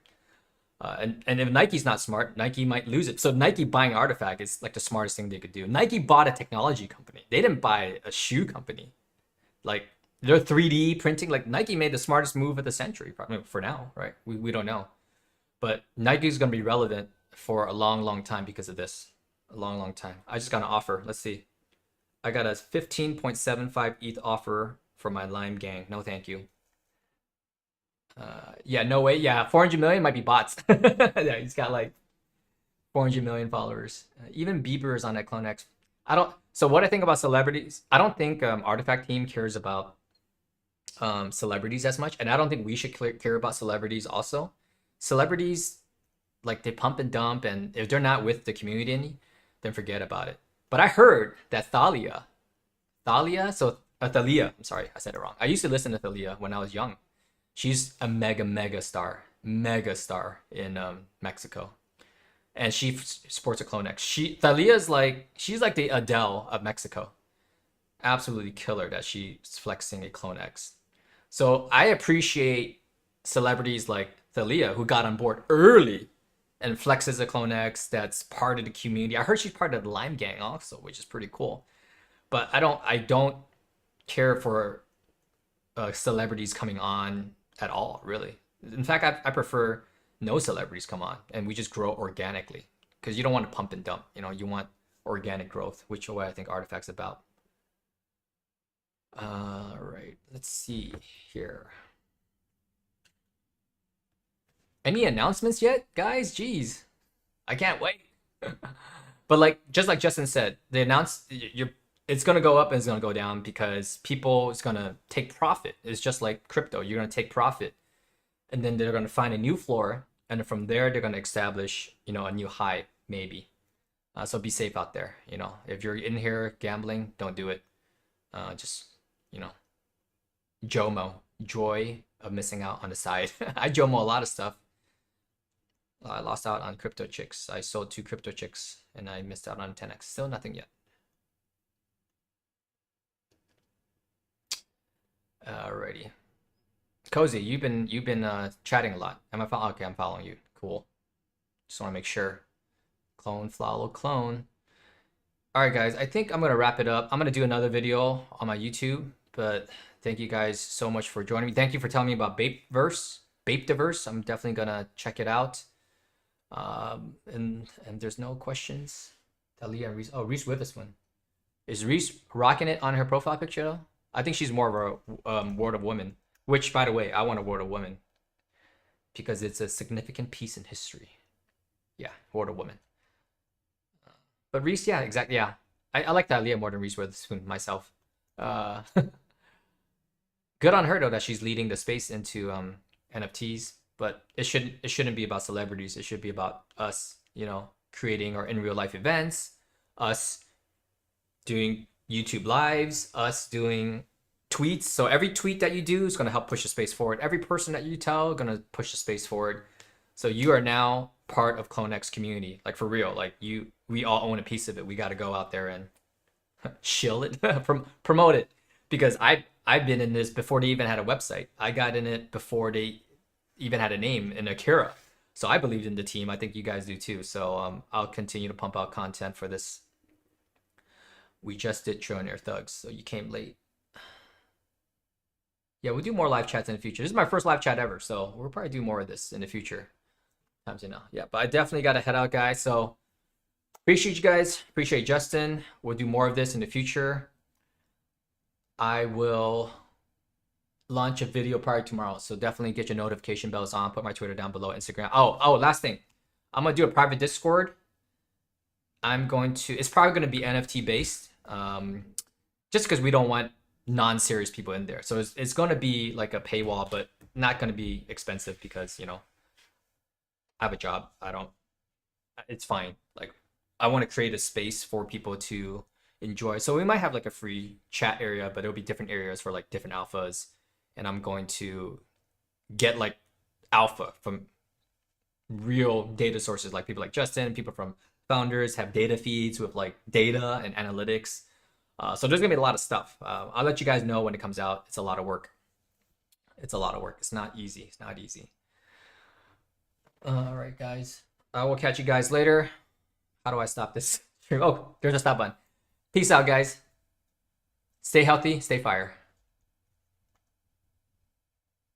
And if Nike's not smart, Nike might lose it. So Nike buying Artifact is like the smartest thing they could do. Nike bought a technology company. They didn't buy a shoe company. Like they're 3D printing. Like Nike made the smartest move of the century, probably for now, right? We don't know. But Nike's gonna be relevant for a long time because of this. A long time. I just got an offer. Let's see. I got a 15.75 ETH offer for my Lime gang. No, thank you. Yeah, no way. Yeah, 400 million might be bots. Yeah, he's got like 400 million followers. Even Bieber is on that CloneX. I don't. So what I think about celebrities, I don't think Artifact team cares about celebrities as much, and I don't think we should care about celebrities also. Celebrities, like they pump and dump, and if they're not with the community, then forget about it. But I heard that Thalia, I'm sorry, I said it wrong. I used to listen to Thalia when I was young. She's a mega star in Mexico, and she sports a CloneX. Thalia's like she's like the Adele of Mexico. Absolutely killer that she's flexing a CloneX. So I appreciate celebrities like Thalia who got on board early and flexes a CloneX that's part of the community. I heard she's part of the Lime Gang also, which is pretty cool. But I don't care for celebrities coming on at all, really. In fact, I prefer no celebrities come on and we just grow organically because you don't want to pump and dump. You know, you want organic growth, which is what I think Artifact's about. All right, let's see here. Any announcements yet, guys? Jeez, I can't wait. But like, just like Justin said, they announced it's gonna go up and it's gonna go down because people is gonna take profit. It's just like crypto. You're gonna take profit, and then they're gonna find a new floor, and from there they're gonna establish, you know, a new high maybe. So be safe out there. You know, if you're in here gambling, don't do it. Just, you know, JOMO, joy of missing out on the side. I JOMO a lot of stuff. I lost out on crypto chicks. I sold 2 crypto chicks and I missed out on 10x. Still nothing yet. Alrighty. Cozy, you've been chatting a lot. Am I following? Okay, I'm following you. Cool. Just want to make sure. Clone, follow, clone. All right, guys. I think I'm gonna wrap it up. I'm gonna do another video on my YouTube, but thank you guys so much for joining me. Thank you for telling me about Bapeverse. I'm definitely gonna check it out. And there's no questions. Talia and Reese. Oh, Reese Witherspoon. Is Reese rocking it on her profile picture though? I think she's more of a Word of Woman. Which, by the way, I want a Word of Woman because it's a significant piece in history. Yeah, Word of Woman. But Reese, yeah, exactly, yeah. I like Talia more than Reese Witherspoon myself. Good on her though that she's leading the space into NFTs. But it shouldn't be about celebrities. It should be about us, you know, creating our in real life events, us doing YouTube lives, us doing tweets. So every tweet that you do is going to help push the space forward. Every person that you tell is going to push the space forward. So you are now part of CloneX community, like for real. Like we all own a piece of it. We got to go out there and shill it, promote it, because I've been in this before they even had a website. I got in it before they even had a name in Akira. So I believed in the team. I think you guys do too. So I'll continue to pump out content for this. We just did Trillionaire Thugs, so you came late. Yeah, we'll do more live chats in the future. This is my first live chat ever, so we'll probably do more of this in the future. Times you know. Yeah, but I definitely got to head out, guys. So appreciate you guys. Appreciate Justin. We'll do more of this in the future. I will launch a video prior to tomorrow, so definitely get your notification bells on. Put my Twitter down below, Instagram. Oh, last thing, I'm gonna do a private Discord. It's probably gonna be NFT based, just because we don't want non-serious people in there. So it's gonna be like a paywall, but not gonna be expensive because, you know, I have a job. It's fine. Like, I want to create a space for people to enjoy. So we might have like a free chat area, but it'll be different areas for like different alphas. And I'm going to get like alpha from real data sources, like people like Justin, people from Founders have data feeds with like data and analytics. So there's gonna be a lot of stuff. I'll let you guys know when it comes out. It's a lot of work. It's a lot of work. It's not easy. It's not easy. All right, guys. I will catch you guys later. How do I stop this? Oh, there's a stop button. Peace out, guys. Stay healthy. Stay fire.